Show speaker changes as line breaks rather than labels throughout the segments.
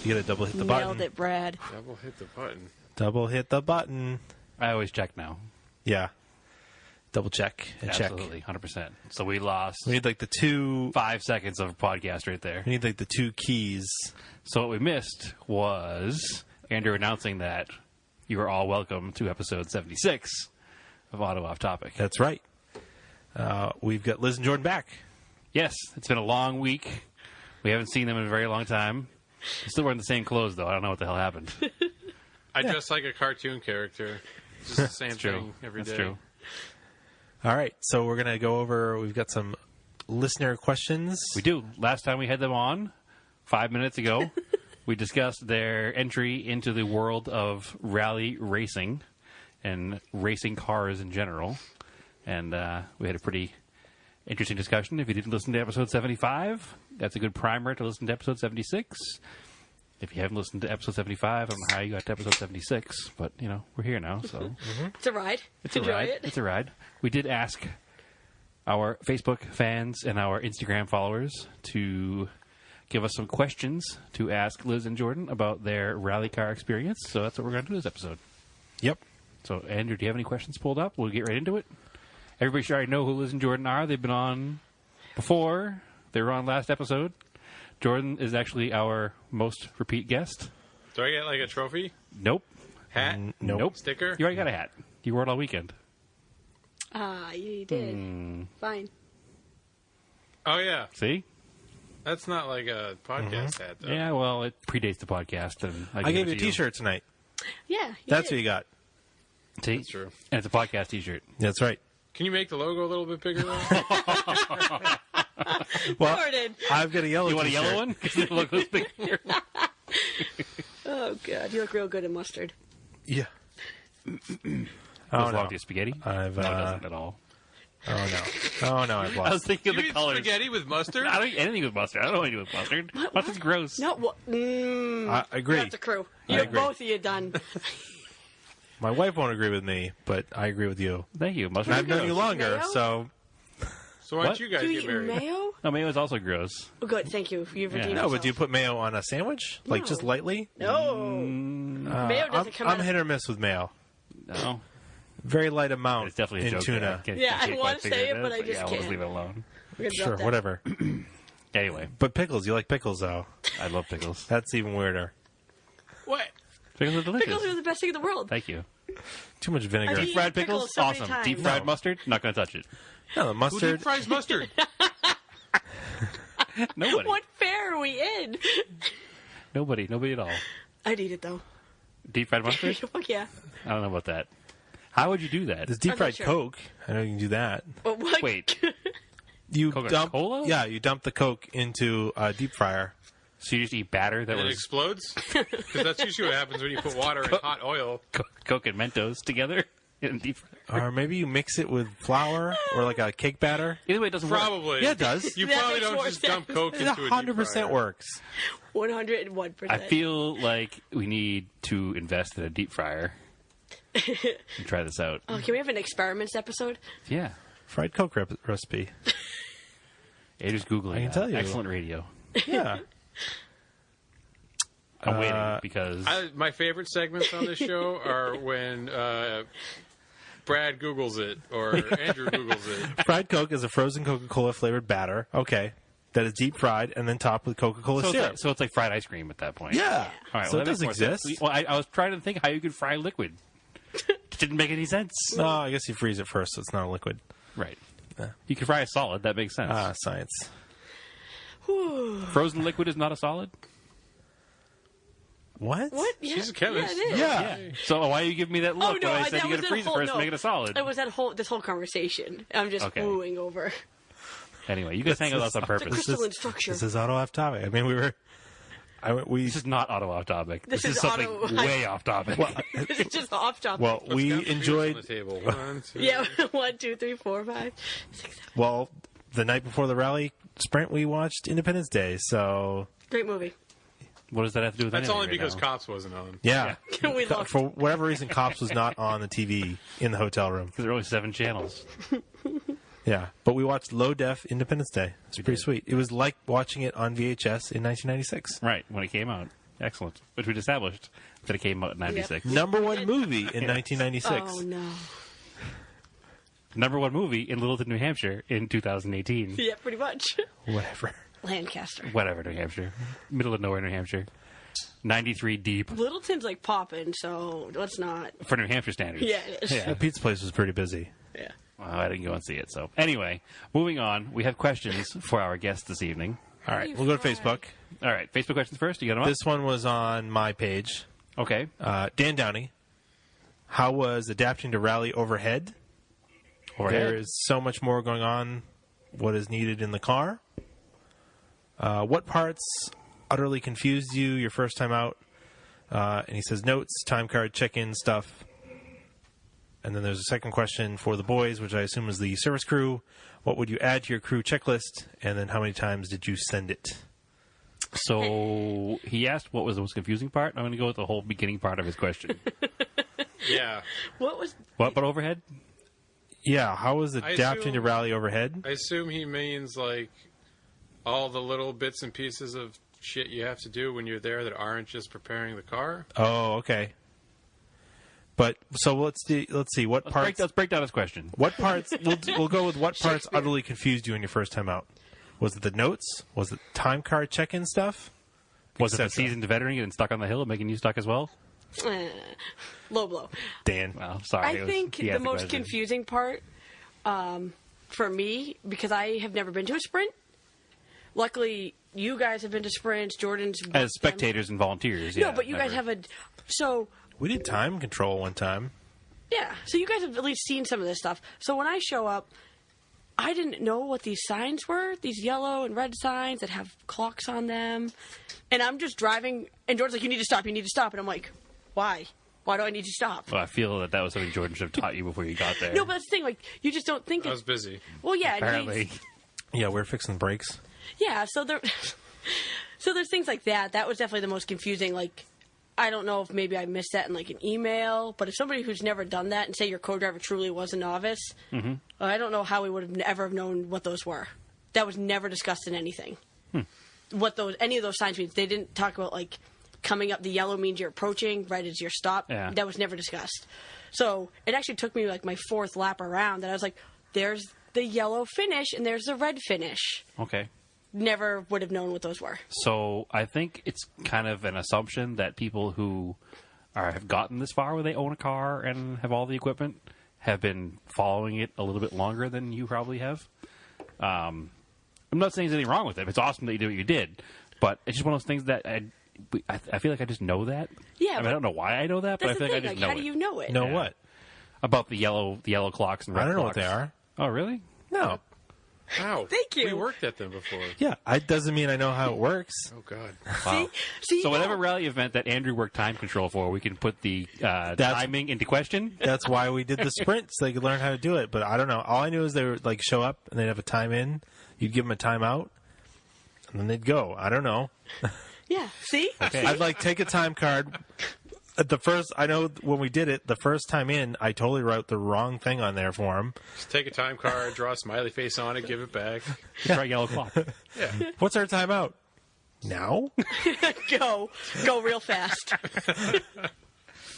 You got to double hit the button.
Nailed it, Brad.
Double hit the button.
Double hit the button.
I always check now.
Yeah. Double check and
Absolutely, 100%. So we lost
check. We need like the two.
5 seconds of podcast right there.
We need like the two keys.
So what we missed was Andrew announcing that you are all welcome to episode 76 of Auto Off Topic.
That's right. We've got Liz and Jordan back.
Yes, it's been a long week. We haven't seen them in a very long time. We're still wearing the same clothes, though. I don't know what the hell happened.
I dress like a cartoon character. It's just the same
That's true.
thing every day.
That's true.
All right. So we're going to go over, we've got some listener questions.
We do. Last time we had them on, 5 minutes ago, we discussed their entry into the world of rally racing and racing cars in general. And we had a pretty interesting discussion. If you didn't listen to episode 75, that's a good primer to listen to episode 76. If you haven't listened to episode 75, I don't know how you got to episode 76, but, you know, we're here now, so...
It's a ride.
It's a
Enjoy
ride.
it.
It's a ride. We did ask our Facebook fans and our Instagram followers to give us some questions to ask Liz and Jordan about their rally car experience, so that's what we're going to do this episode.
Yep.
So, Andrew, do you have any questions pulled up? We'll get right into it. Everybody should already know who Liz and Jordan are. They've been on before. They were on last episode. Jordan is actually our most repeat guest.
Do I get like a trophy?
Nope.
Hat?
Nope.
Sticker?
You already got a hat. You wore it all weekend.
You did. Fine.
Oh, yeah.
See?
That's not like a podcast hat, though.
Yeah, well, it predates the podcast. And
I gave you a T-shirt tonight.
Yeah.
That's
did.
what you got.
See?
That's true.
And it's a podcast T-shirt.
That's right.
Can you make the logo a little bit bigger, though?
Well,
Jordan.
I've got a yellow
You want a
T-shirt.
yellow one? Because the logo's bigger.
Oh, God. You look real good in mustard.
Yeah.
Does
Oh,
it
no.
belong to your spaghetti?
I've,
No, it doesn't at all.
Oh, no. Oh, no, I've
I was
lost.
thinking
You
of the
eat
colors.
spaghetti with mustard?
I don't eat anything with mustard. I don't know anything with mustard. Mustard's gross.
No, what?
I agree.
That's a crew.
I
You're
agree.
both of you done.
My wife won't agree with me, but I agree with you.
Thank you. Mustard.
I've known you longer,
Mayo?
so...
So why don't
What?
you guys
Do you
get
eat
married?
mayo?
No, mayo is also gross.
Oh, good. Thank you. You've redeemed
No,
yourself.
but do you put mayo on a sandwich? Like, just
No.
lightly?
No. Mayo doesn't come
I'm
out
hit or miss with mayo.
No.
Very light amount
It's definitely a
in
joke.
tuna.
Yeah, I want to say it, but I just
yeah, we'll just
can't.
leave it alone.
We're gonna
Sure,
drop that.
whatever.
Anyway,
But pickles, you like pickles, though.
I love pickles.
That's even weirder.
What?
Pickles are delicious.
Pickles are the best thing in the world.
Thank you.
Too much vinegar.
I've
Deep fried
pickles
pickles,
so many
awesome.
times.
Deep fried
No.
mustard, not going to touch it.
No, the
Who
mustard.
deep fries mustard?
Nobody.
What fair are we in?
Nobody at all.
I'd eat it, though.
Deep fried mustard?
Fuck yeah.
I don't know about that. How would you do that?
There's deep
I'm not
fried
sure.
Coke. I know you can do that.
But what?
Wait,
You
Coca-Cola?
dump. Yeah, you dump the Coke into a deep fryer.
so you just eat batter that
And it
was
explodes? Because that's usually what happens when you put water in hot oil.
Coke and Mentos together in deep fry?
Or maybe you mix it with flour or like a cake batter.
Either way, it doesn't work.
Probably.
Yeah, it does.
You
That
probably
makes
don't
more
just dump
sense.
Coke
It
into a deep
100%
fryer.
works.
101%.
I feel like we need to invest in a deep fryer and try this out.
Oh, can we have an experiments episode?
Yeah.
Fried Coke recipe.
Andrew's Googling.
I can tell you.
Excellent radio.
Yeah.
I'm waiting because
My favorite segments on this show are when Brad Googles it or Andrew Googles it.
Fried Coke is a frozen Coca-Cola flavored batter. Okay. That is deep fried and then topped with Coca-Cola
so
syrup.
it's like fried ice cream at that point.
Yeah.
All right.
So
well,
it
that makes
does
more sense.
exist.
Well, I was trying to think how you could fry liquid. It didn't make any sense.
No, I guess you freeze it first, so it's not a liquid.
Right.
Yeah.
You can fry a solid. That makes sense.
Science.
Frozen liquid is not a solid.
What?
What? Yeah.
She's a chemist.
Yeah, it is.
Yeah.
So why are you giving me that look
Oh, no,
when I said
that
you got
was
to freeze it first and make it a solid?
It was this whole conversation. I'm just
Okay.
wooing over.
Anyway, you guys hang with us on purpose.
Crystalline structure.
This is auto off topic. I mean,
This is not auto off topic.
This
This is
is
something
auto-
way off topic.
This is just off topic.
well,
Let's
we
count the beers
enjoyed.
on the table. 1, 2,
yeah, 1, 2, 3, 4, 5, 6, 7.
Well, the night before the rally sprint, we watched Independence Day. So
Great movie.
What does that have to do with
That's
anything
only
right
because
now?
Cops wasn't on.
yeah,
We looked.
for whatever reason, Cops was not on the TV in the hotel room.
Because there are only 7 channels.
Yeah, but we watched low def Independence Day. It's pretty sweet. It was like watching it on VHS in 1996.
Right, when it came out. Excellent. Which we established that it came out in 96.
Number one movie in 1996.
Oh no.
Number one movie in Littleton, New Hampshire in 2018.
Yeah, pretty much.
Whatever.
Lancaster.
Whatever, New Hampshire. Middle of nowhere, New Hampshire. 93 deep
Littleton's like popping, so let's not.
for New Hampshire standards.
Yeah, it is.
Yeah.
That pizza place was pretty busy.
Yeah.
Well, I didn't go and see it. So anyway, moving on. We have questions for our guests this evening.
All right, we'll go to Facebook.
All right, Facebook questions first. You got them up?
This one was on my page.
Okay.
Dan Downey. How was adapting to Rally overhead?
Overhead.
There is so much more going on. What is needed in the car? What parts utterly confused you your first time out? And he says notes, time card, check-in stuff. And then there's a second question for the boys, which I assume is the service crew. What would you add to your crew checklist? And then how many times did you send it?
So he asked what was the most confusing part. I'm going to go with the whole beginning part of his question.
Yeah.
What was?
What about overhead?
Yeah, how was adapting to
assume-
Rally overhead?
I assume he means like all the little bits and pieces of shit you have to do when you're there that aren't just preparing the car.
Oh, okay. But so let's see what parts.
Let's break down his question.
What parts? We'll go with what parts utterly confused you in your first time out. Was it the notes? Was it time card check-in stuff?
Was it the
Etc.
seasoned veteran getting stuck on the hill and making you stuck as well?
Low blow.
Dan.
Well, sorry.
I think
he
the
asked
most
question.
confusing part for me, because I have never been to a sprint. Luckily, you guys have been to sprints. Jordan's
As spectators and volunteers, yeah.
No, but you guys
never.
have a. So
We did time control one time.
yeah, so you guys have at least seen some of this stuff. So when I show up, I didn't know what these signs were. These yellow and red signs that have clocks on them, and I'm just driving. And Jordan's like, "You need to stop. You need to stop." And I'm like, "Why? Why do I need to stop?"
Well, I feel that was something Jordan should have taught you before you got there.
No, but that's the thing. Like, you just don't think
I
it.
was busy.
Well, yeah, and
Apparently.
Yeah, we're fixing brakes.
yeah. So there, so there's things like that. That was definitely the most confusing. Like, I don't know if maybe I missed that in like an email, but if somebody who's never done that and say your co-driver truly was a novice, I don't know how we would have ever have known what those were. That was never discussed in anything. What any of those signs means. They didn't talk about like coming up. The yellow means you're approaching. Red is your stop.
Yeah.
That was never discussed. So it actually took me like my fourth lap around, and I was like, "There's the yellow finish, and there's the red finish."
Okay.
Never would have known what those were.
So I think it's kind of an assumption that people who have gotten this far where they own a car and have all the equipment have been following it a little bit longer than you probably have. I'm not saying there's anything wrong with it. It's awesome that you did what you did, but it's just one of those things that I feel like I just know that.
Yeah,
I mean,
but
I don't know why I know that, but I
That's
feel
the
like
thing.
I just
Like,
know
how
it.
do you know it?
Know
Yeah.
what?
About the yellow clocks and red
I don't know
clocks.
what they are.
Oh, really?
No.
Wow.
Thank you.
We worked at them before.
Yeah, it doesn't mean I know how it works.
Oh God.
Wow.
See,
So
yeah.
whatever rally event that Andrew worked time control for, we can put the timing into question.
That's why we did the sprint, so they could learn how to do it. But I don't know. All I knew is they would like show up and they'd have a time in. You'd give them a time out, and then they'd go. I don't know.
Yeah. See?
Okay.
I'd like take a time card. At the first, I know when we did it, the first time in, I totally wrote the wrong thing on there for him.
Just take a time card, draw a smiley face on it, give it back.
Try yellow clock.
Yeah.
What's our timeout? Now?
Go real fast.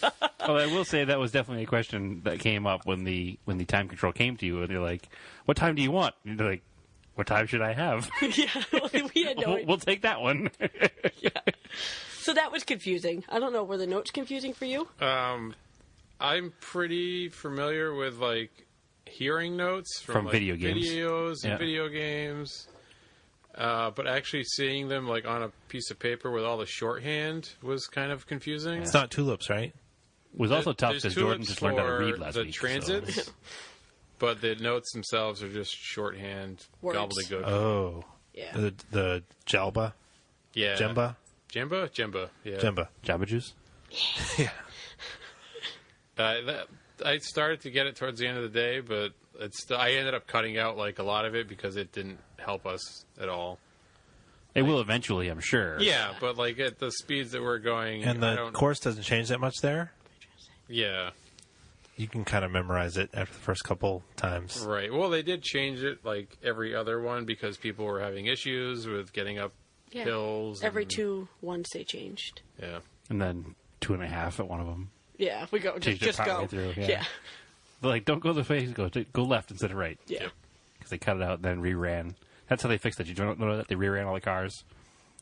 Well, I will say that was definitely a question that came up when the time control came to you, and they're like, "What time do you want?" And you're like, "What time should I have?"
Yeah. We had no.
We'll take that one.
So that was confusing. I don't know. Were the notes confusing for you?
I'm pretty familiar with like hearing notes
From
like,
video games.
videos and
Yeah.
video games. But actually seeing them like on a piece of paper with all the shorthand was kind of confusing.
It's not tulips, right?
It was also tough
There's
because Jordan
tulips
just learned how to
for
read last
the
week.
transits, but the notes themselves are just shorthand
Words.
gobbledygook.
Oh.
Yeah.
The Jalba?
Yeah,
Jemba?
Jemba. Yeah,
Jemba.
Jabba juice.
Yeah.
I started to get it towards the end of the day, but I ended up cutting out like a lot of it because it didn't help us at all.
It will eventually, I'm sure.
Yeah, but like at the speeds that we're going,
And
I
the
don't.
course doesn't change that much there.
Yeah,
You can kind of memorize it after the first couple times.
right. Well, they did change it like every other one because people were having issues with getting up
Yeah.
hills.
Every
and-
2 once they changed.
Yeah.
And then 2.5 at one of them.
Yeah, we go
Changed it
just
partway
go.
through, yeah.
Yeah.
They're like, don't go the face, go left instead of right.
Yeah.
Yep.
Because they cut it out and then reran. That's how they fixed it. You don't know that they reran all the cars.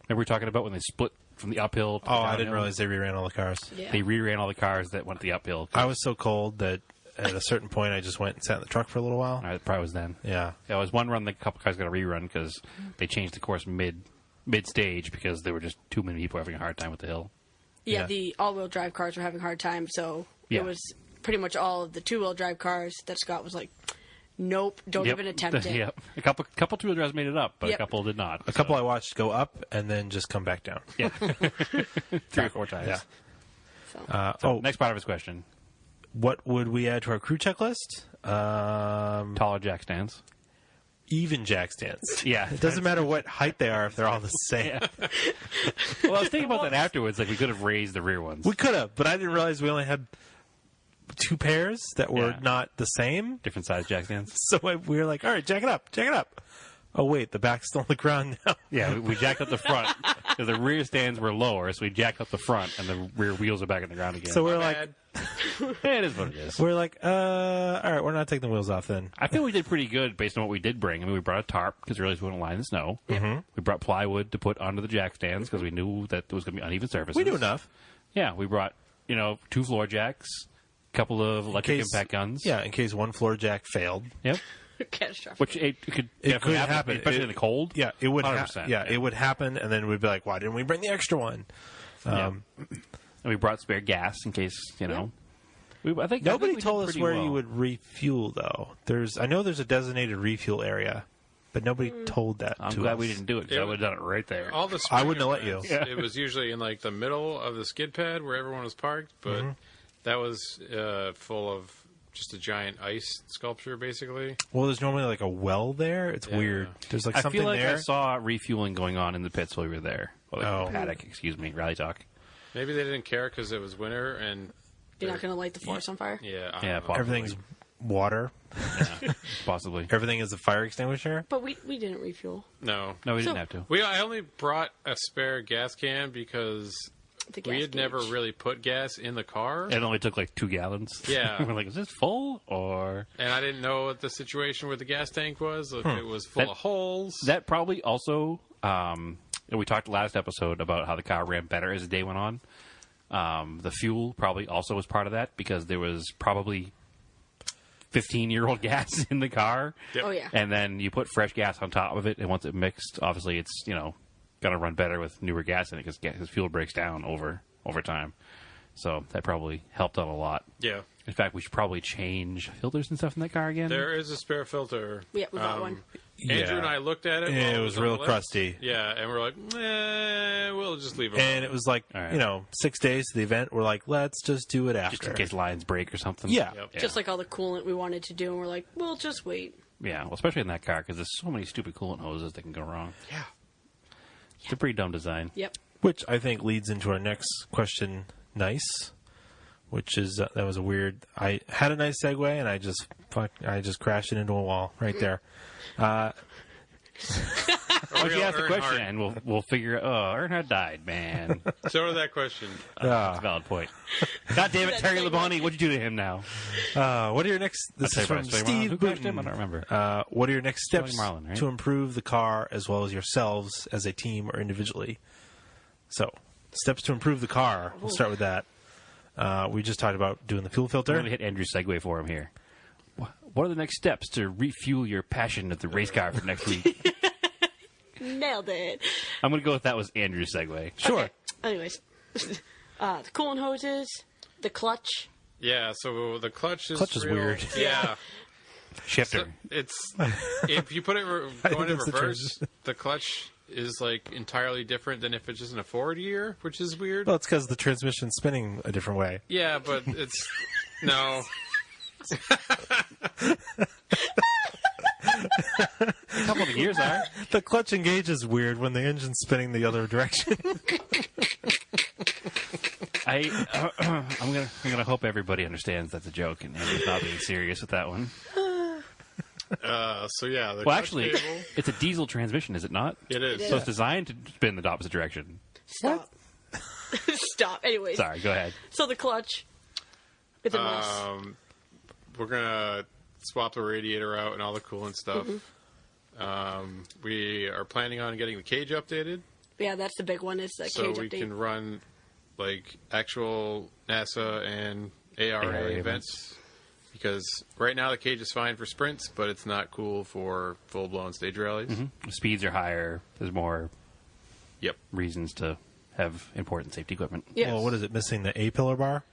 Remember we were talking about when they split from the uphill to the
Oh, I didn't
downhill?
realize they reran all the cars.
Yeah.
They reran all the cars that went the uphill.
I was so cold that at a certain point I just went and sat in the truck for a little while.
All right, probably was then.
Yeah.
Yeah, it was one run the couple cars got a rerun because they changed the course mid stage because there were just too many people having a hard time with the hill.
Yeah,
Yeah.
the all-wheel drive cars were having a hard time, so
Yeah.
it was pretty much all of the two-wheel drive cars that Scott was like, nope, don't
Yep.
even attempt it.
Yep. A couple two-wheel drives made it up, but
Yep.
a couple did not.
A couple I watched go up and then just come back down.
Yeah. 3 or 4 times.
Yeah.
So,
So, next part of his question.
What would we add to our crew checklist?
Taller jack stands.
Even jack stands.
Yeah.
It doesn't matter what height they are if they're all the same.
Well, I was thinking about that afterwards. Like, we could have raised the rear ones.
We could have, but I didn't realize we only had 2 pairs that were
Yeah.
not the same.
Different size jack stands.
So we were like, all right, jack it up, jack it up. Oh, wait, the back's still on the ground now.
Yeah, we jacked up the front. 'Cause the rear stands were lower, so we jacked up the front, and the rear wheels are back on the ground again.
So we're
My
like,
bad.
Yeah, it is what it is.
all right, we're not taking the wheels off then.
I feel we did pretty good based on what we did bring. I mean, we brought a tarp because we realized we wouldn't lie in the snow. Mm-hmm. We brought plywood to put under the jack stands because we knew that there was going to be uneven surfaces.
We knew enough.
Yeah, we brought 2 floor jacks, a couple of electric impact guns.
Yeah, in case one floor jack failed.
Yep.
catastrophic.
Which it could
It
definitely
could
happen,
happen.
especially in the cold.
Yeah, it would.
100%,
It would happen, and then we'd be like, "Why didn't we bring the extra one?"
Yeah. And we brought spare gas in case I think
Nobody
we
told
did
us
pretty
where
well.
you would refuel, though. I know there's a designated refuel area, but nobody told that
I'm
to
glad
us.
we didn't do it because I would have done it right there.
All the
I
spring
wouldn't have let you.
events, It was usually in like the middle of the skid pad where everyone was parked, but that was full of just a giant ice sculpture, basically.
Well, there's normally like a well there. It's
Yeah.
weird. There's like
I
something
feel like
there.
I saw refueling going on in the pits while we were there. Or like
Oh.
the paddock, excuse me, rally talk.
Maybe they didn't care because it was winter and
You're not going to light the forest on fire?
yeah, I
Yeah,
don't know.
possibly.
Everything's water.
Possibly.
Everything is a fire extinguisher.
But we didn't refuel
No,
No, we
So-
didn't have to.
I only brought a spare gas can because
the gas
we had never
gauge.
really put gas in the car,
It only took like 2 gallons.
Yeah.
We're like, is this full or
and I didn't know what the situation with the gas tank was. If it was full
That-
of holes.
that probably also? We talked last episode about how the car ran better as the day went on. The fuel probably also was part of that because there was probably 15-year-old gas in the car.
Yep.
Oh, yeah.
And then you put fresh gas on top of it, and once it mixed, obviously it's going to run better with newer gas in it because fuel breaks down over time. So that probably helped out a lot.
Yeah,
In fact, we should probably change filters and stuff in that car again.
there is a spare filter.
Yeah, we got one.
Andrew and I looked at it.
Yeah,
while
it was
on
real
the list.
crusty.
Yeah, and we're like, we'll just leave it.
And it was like,
All right.
6 days to the event. We're like, let's just do it after.
just in case lines break or something.
Yeah.
Yep.
Yeah.
Just like all the coolant we wanted to do, and we're like, we'll just wait.
Yeah, well, especially in that car because there's so many stupid coolant hoses that can go wrong.
Yeah.
It's a pretty dumb design.
Yep.
Which I think leads into our next question. Nice. Which is that was a weird. I had a nice segue and I just crashed it into a wall right there.
Why don't you
Real
ask the question
Earnhart.
and we'll figure. Oh, Earnhardt died, man.
So to that question.
That's a valid point. God damn it, Terry Labonte! What'd you do to him now?
What are your next? This is from Steve
Who crashed him? I
Booten.
don't remember.
What are your next steps
Marlin, right?
to improve the car as well as yourselves as a team or individually? So, steps to improve the car. We'll start with that. We just talked about doing the fuel
I'm
filter.
going to hit Andrew's segue for him here. What are the next steps to refuel your passion at the race car for next week?
Nailed it.
I'm going to go with that was Andrew's segue.
Sure.
Okay. Anyways, the coolant hoses, the clutch.
Yeah, so the clutch is
Clutch is
real-
weird.
Yeah.
Shifter.
So it's if you put it
I
going
think
in
that's the
reverse, the clutch is like entirely different than if it's just in a forward gear, which is weird.
Well, it's because the transmission's spinning a different way.
Yeah, but it's no.
A couple of years are.
The clutch engages weird when the engine's spinning the other direction.
I'm gonna hope everybody understands that's a joke and Andrew's not being serious with that one.
So yeah, the
Well,
clutch
actually,
cable,
it's a diesel transmission, is it not?
it is.
It
So it's designed to spin the opposite direction.
Stop. Stop. Anyways,
Sorry, go ahead.
so the clutch. It's a mess.
We're gonna swap the radiator out and all the coolant stuff. We are planning on getting the cage updated
Yeah, that's the big one. Is the
so
cage
we
update.
can run like actual NASA and ARA
ARA
events. Because right now the cage is fine for sprints, but it's not cool for full-blown stage rallies.
The speeds are higher. There's more
Yep.
reasons to have important safety equipment.
Yes.
Well, what is it missing? The A-pillar bar?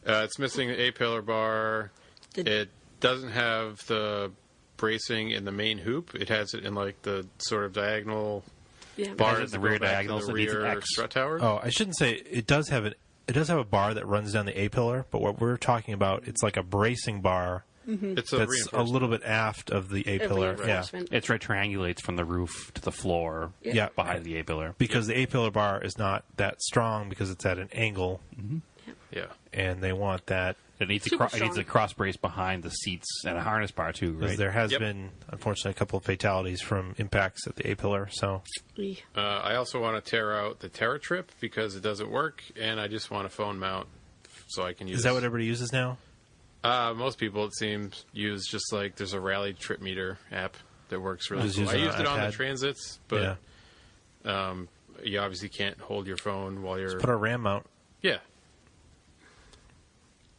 It's missing the A-pillar bar. It doesn't have the bracing in the main hoop. It has it in like the sort of diagonal
Yeah.
bars
Has it in the
that
rear
go back to
diagonals
the
that needs an
rear
X?
strut tower.
Oh, I shouldn't say it does have it. It does have a bar that runs down the A-pillar, but what we're talking about, it's like a bracing bar
It's a
that's a
reinforcement.
little bit aft of the A-pillar. Yeah,
reinforcement.
It triangulates from the roof to the floor
Yeah.
behind the A-pillar.
because the A-pillar bar is not that strong because it's at an angle,
Yeah.
and they want that
It needs,
Super
it needs a
strong.
cross brace behind the seats and a harness bar, too,
because
right?
there has
Yep.
been, unfortunately, a couple of fatalities from impacts at the A-pillar. So
Eeh.
I also want to tear out the Terra Trip because it doesn't work, and I just want a phone mount so I can use.
is that what everybody uses now?
Most people, it seems, use just like there's a rally trip meter app that works really
Just
cool. I
using
used
an
it on the
iPad?
transits, but you obviously can't hold your phone while you're.
Put a RAM mount.
Yeah.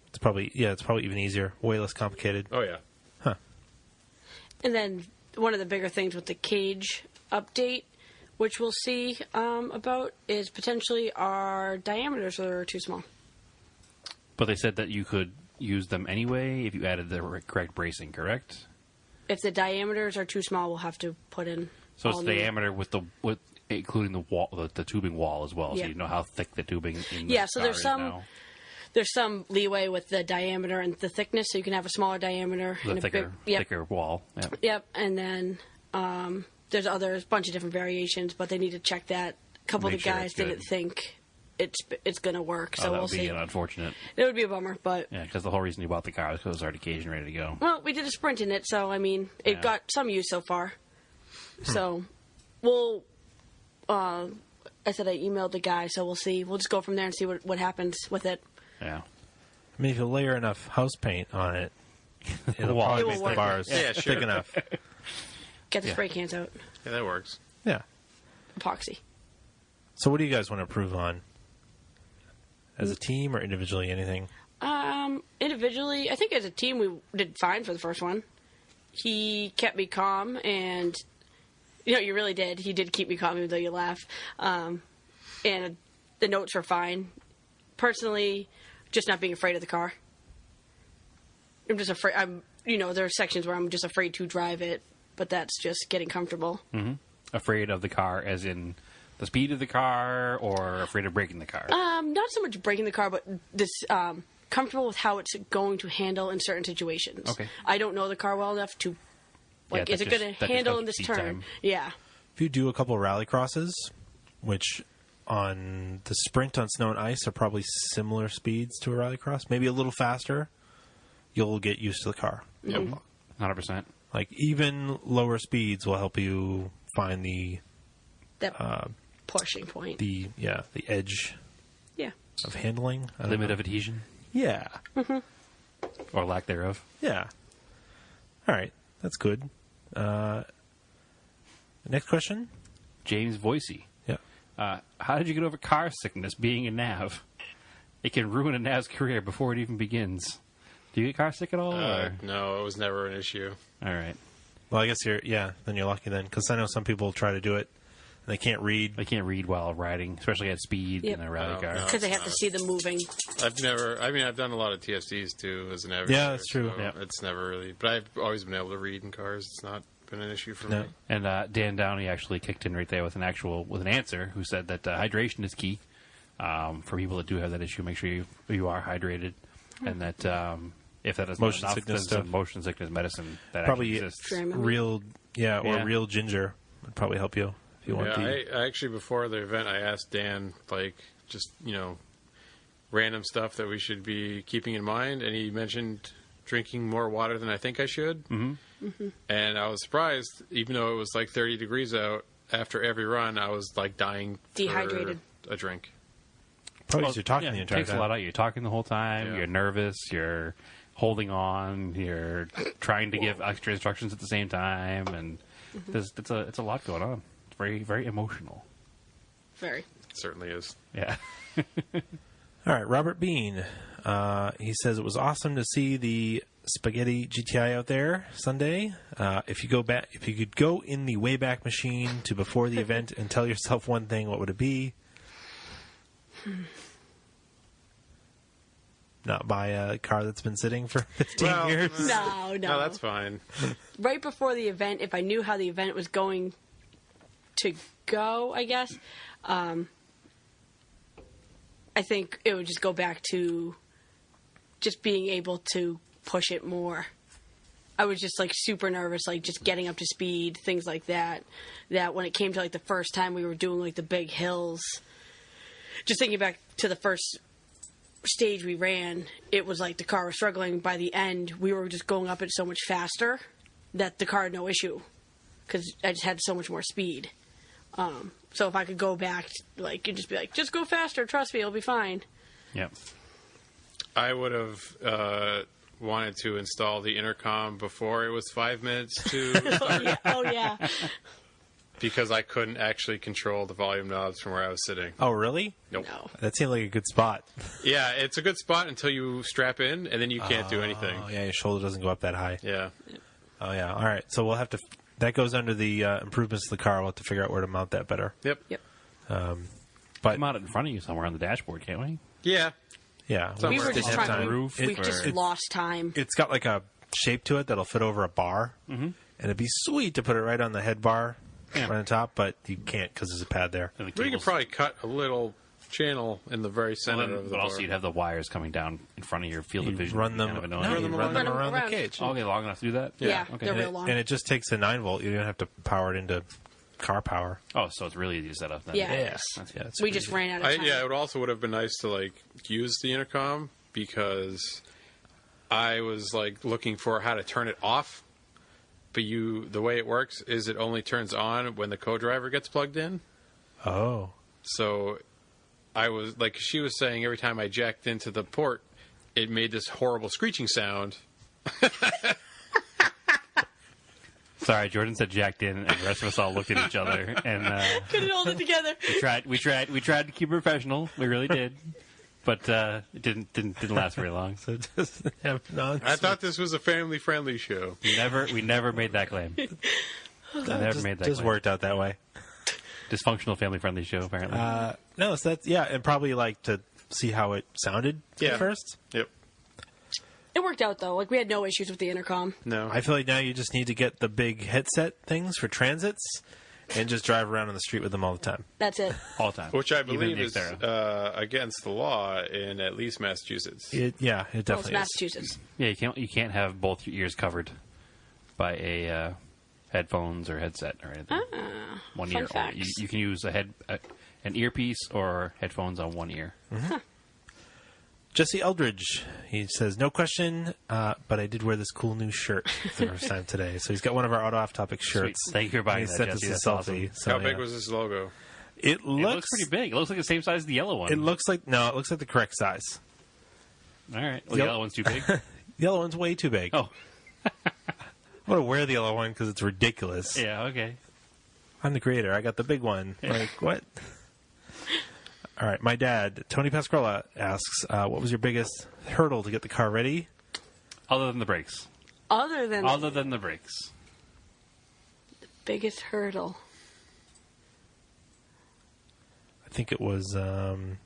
It's probably even easier, way less complicated.
Oh yeah.
And then one of the bigger things with the cage update, which we'll see about, is potentially our diameters are too small.
But they said that you could use them anyway if you added the correct bracing, correct?
If the diameters are too small, we'll have to put in.
So it's
all
the
new-
diameter with including the wall, the tubing wall as well,
Yeah.
so you know how thick the tubing in the
Yeah, so
car
there's
is
some-
now.
There's some leeway with the diameter and the thickness, so you can have a smaller diameter
The
and a
thicker,
big. Yep,
thicker wall. Yeah.
yep. And then there's a bunch of different variations, but they need to check that. A couple of
Make
the
sure
guys
it's good.
didn't think it's going to work, so
that
we'll
would be
see.
unfortunate.
It would be a bummer, but
Yeah, because the whole reason you bought the car was because it was already caged and ready to go.
well, we did a sprint in it, so I mean, it
Yeah.
got some use so far. So we'll. I said I emailed the guy, so we'll see. We'll just go from there and see what happens with it.
Yeah.
I mean, if you layer enough house paint on it, it'll
Well,
probably
it will
make the
work.
bars
Yeah, sure.
thick enough.
Get the
Yeah.
spray cans out,
Yeah, that works.
Yeah.
epoxy.
So, what do you guys want to improve on? As a team or individually, anything?
Individually, I think as a team we did fine for the first one. He kept me calm, and you really did. He did keep me calm, even though you laugh. And the notes were fine. Personally, just not being afraid of the car. I'm just afraid. There are sections where I'm just afraid to drive it, but that's just getting comfortable.
Afraid of the car, as in the speed of the car, or afraid of breaking the car?
Not so much breaking the car, but this comfortable with how it's going to handle in certain situations.
Okay.
I don't know the car well enough to
Yeah,
is
that
it
just-
going to
that just
handle
helps
in this
speed
turn?
time.
Yeah.
If you do a couple rally crosses, which on the sprint on snow and ice are probably similar speeds to a rally cross, maybe a little faster, you'll get used to the car.
Yep.
100%.
Like even lower speeds will help you find the
That pushing point.
the edge
Yeah.
of handling. I don't
Limit
know.
of adhesion,
Yeah.
or lack thereof.
Yeah. All right. That's good. Next question.
James Voicey.
Yeah.
How did you get over car sickness being a nav? It can ruin a nav's career before it even begins. Do you get car sick at all? or?
No, it was never an issue.
All right.
Well, I guess then you're lucky then, because I know some people try to do it and they can't read.
They can't read while riding, especially at speed
Yep.
in a rally
No,
car.
no.
Because they have to see them moving.
I've done a lot of TFCs too as an navigator.
Yeah, that's true.
So
Yeah.
It's never really, but I've always been able to read in cars. It's not been an issue for
No.
me.
And Dan Downey actually kicked in right there with an answer, who said that hydration is key for people that do have that issue. Make sure you are hydrated, and that if that is
Motion
not enough,
sickness
then some
stuff.
motion sickness medicine that
Probably
actually exists.
Dramamine.
real,
Yeah.
real ginger would probably help you if you want
Yeah,
the.
I actually before the event, I asked Dan just random stuff that we should be keeping in mind, and he mentioned drinking more water than I think I should. And I was surprised, even though it was like 30 degrees out, after every run, I was like dying
Dehydrated.
for a drink.
Probably 'cause you're talking
Yeah,
the
it
entire
takes
time.
a lot out. You're talking the whole time.
Yeah.
You're nervous. You're holding on. You're trying to give extra instructions at the same time, and it's a lot going on. It's very, very emotional.
Very.
It certainly is.
Yeah.
All right, Robert Bean. He says it was awesome to see the Spaghetti GTI out there Sunday. If you could go in the Wayback Machine to before the event and tell yourself one thing, what would it be? Not buy a car that's been sitting for 15 years.
No.
No, that's fine.
Right before the event, if I knew how the event was going to go, I guess, I think it would just go back to just being able to push it more. I was just like super nervous, like just getting up to speed, things like that. That when it came to like the first time we were doing like the big hills, just thinking back to the first stage we ran, it was like the car was struggling. By the end, we were just going up it so much faster that the car had no issue because I just had so much more speed. So if I could go back, like, and just be like, just go faster, trust me, it'll be fine.
Yep.
I would have wanted to install the intercom before it was 5 minutes to
Oh yeah.
because I couldn't actually control the volume knobs from where I was sitting.
Oh, really?
Nope.
No.
That seemed like a good spot.
Yeah, it's a good spot until you strap in, and then you can't do anything.
Oh, yeah, your shoulder doesn't go up that high.
Yeah.
Oh, yeah. All right. So we'll have to. That goes under the improvements to the car. We'll have to figure out where to mount that better.
Yep.
Yep.
But
Mount it in front of you somewhere on the dashboard, can't we?
Yeah.
yeah,
We were
didn't
just
have
trying
time.
to.
Roof
We
or-
just lost time.
It's got like a shape to it that'll fit over a bar, and it'd be sweet to put it right on the head bar,
Yeah.
right on top. But you can't because there's a pad there.
And the
We could
cables-
probably cut a little channel in the very
Well,
center
then-
of the
but also
bar.
you'd have the wires coming down in front of your field of
You
vision.
run them.
Kind of
No,
annoying.
you
them
run them
along.
around the
Around.
cage.
Okay, long enough to do that?
Yeah,
Okay.
they're
and,
real
it,
long.
and it just takes a 9-volt. You don't have to power it into car power.
Oh, so it's really easy to set up then.
Yeah.
Yeah,
That's
yeah.
good.
It's
We
pretty
just
easy.
ran out of time.
Yeah, it also would have been nice to like use the intercom because I was like looking for how to turn it off. But the way it works is it only turns on when the co-driver gets plugged in.
Oh,
So I was like, she was saying every time I jacked into the port, it made this horrible screeching sound.
Sorry, Jordan said jacked in, and the rest of us all looked at each other, and
Couldn't hold it together.
we tried to keep it professional. We really did, but it didn't last very long.
so it doesn't have non.
I thought this was a family-friendly show.
We never made that claim. Never made that
just
claim.
worked out that way.
Dysfunctional family-friendly show, apparently.
No, so that's and probably like to see how it sounded
Yeah.
at first.
Yep.
It worked out though. Like we had no issues with the intercom.
No.
I feel like now you just need to get the big headset things for transits and just drive around on the street with them all the time.
That's it.
All the time.
Which I
Even
believe
the
is
Xterra.
against the law in at least Massachusetts.
It
Well, it's
definitely is.
Massachusetts.
Yeah, you can't have both your ears covered by a headphones or headset or anything. One
fun
ear.
facts.
You can use an earpiece or headphones on one ear.
Jesse Eldridge, he says, no question, but I did wear this cool new shirt for the first time today. So he's got one of our Auto Off Topic shirts.
Sweet. Thank you for buying
And he
that,
sent us
Jesse.
a
That's
selfie.
awesome.
So,
How big
yeah.
was this logo?
It
It looks pretty big. It looks like the same size as the yellow one.
It looks like it looks like the correct size.
All right. Well, the
Yep.
yellow one's too big.
The yellow one's way too big.
Oh,
I'm gonna wear the yellow one because it's ridiculous.
yeah. Okay.
I'm the creator. I got the big one. Like what? All right. My dad, Tony Pasquarella, asks, "What was your biggest hurdle to get the car ready?"
Other than the brakes.
Other than
Other than the brakes.
biggest hurdle.
I think it was.
I'm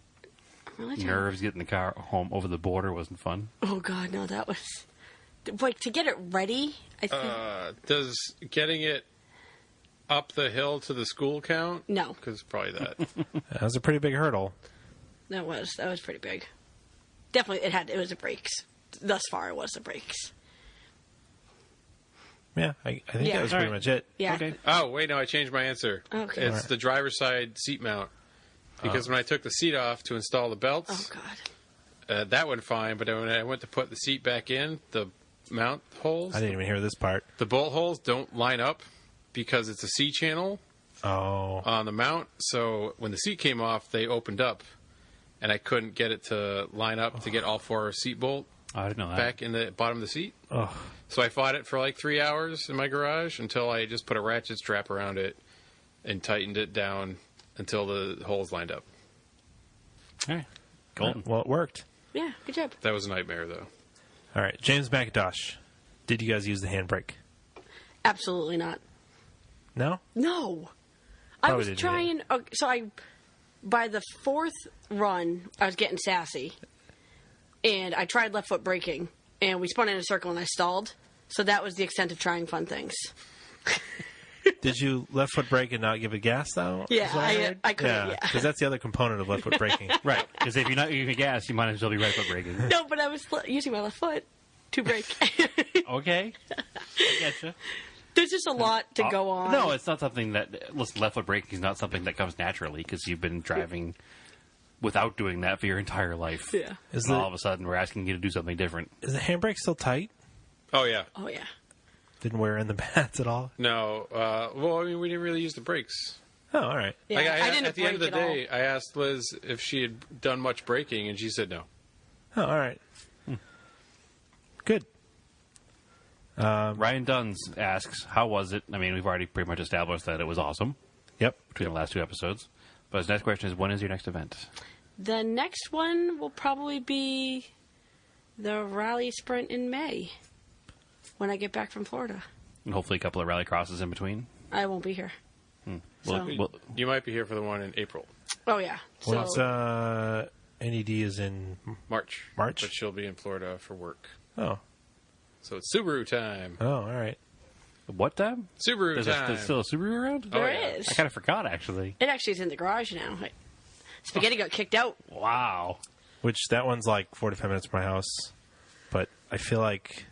really trying-
Nerves getting the car home over the border wasn't fun.
Oh god, no, that was like to get it ready. I think
Does getting it up the hill to the school count?
no,
Because probably that.
That was a pretty big hurdle.
that was pretty big. Definitely, it was the brakes. Thus far, it was the brakes.
Yeah, I think
Yeah.
that was
All
pretty
right.
much it.
Yeah.
Okay.
Oh, wait, no, I changed my answer.
Okay.
It's the driver's side seat mount. Because when I took the seat off to install the
Oh
belts,
god.
that went fine. But when I went to put the seat back in, the mount holes,
I didn't even hear this part.
the bolt holes don't line up because it's a C channel
Oh,
on the mount. So when the seat came off, they opened up, and I couldn't get it to line up to get all 4 seat bolt
I didn't know that.
back in the bottom of the seat.
oh,
So I fought it for like 3 hours in my garage until I just put a ratchet strap around it and tightened it down until the holes lined up.
Hey, golden.
well, it worked.
Yeah, good job.
That was a nightmare, though.
All right, James McIntosh. Did you guys use the handbrake?
Absolutely not.
No.
No. I
Probably
was
didn't
trying. By the 4th run, I was getting sassy, and I tried left foot braking, and we spun in a circle, and I stalled. So that was the extent of trying fun things.
Did you left foot brake and not give it gas though?
Yeah,
Is what heard?
I couldn't, yeah.
because that's the other component of left foot braking.
Right, because if you're not using gas, you might as well be right foot braking.
No, but I was using my left foot to brake.
Okay, I getcha.
There's just a lot to go on.
No, it's not something that. Listen, left foot braking is not something that comes naturally because you've been driving without doing that for your entire life.
Yeah.
Is
And
the
all of a sudden, we're asking you to do something different.
is the handbrake still tight?
Oh, yeah.
Oh, yeah.
Didn't wear in the pads at all.
No. Well, I mean, we didn't really use the brakes.
Oh, all right.
Yeah,
Like,
I didn't
at the end of the
brake at all.
day, I asked Liz if she had done much braking, and she said no.
Oh, all right. Good.
Ryan Duns asks, "How was it?" I mean, we've already pretty much established that it was awesome
Yep.
between the last 2 episodes. But his next question is, when is your next event?
The next one will probably be the rally sprint in May when I get back from Florida.
And hopefully a couple of rally crosses in between.
I won't be here.
Well,
So-
well,
You might be here for the one in April,
Oh, yeah. So,
What's NED is in
March.
March?
But she'll be in Florida for work.
oh
So it's Subaru time.
all right.
what time?
Subaru time.
There's still a Subaru around?
Oh,
there
yeah.
is.
I kind of forgot, actually.
It actually is in the garage now. Spaghetti got kicked out.
Wow.
Which that one's like 45 minutes from my house, but I feel like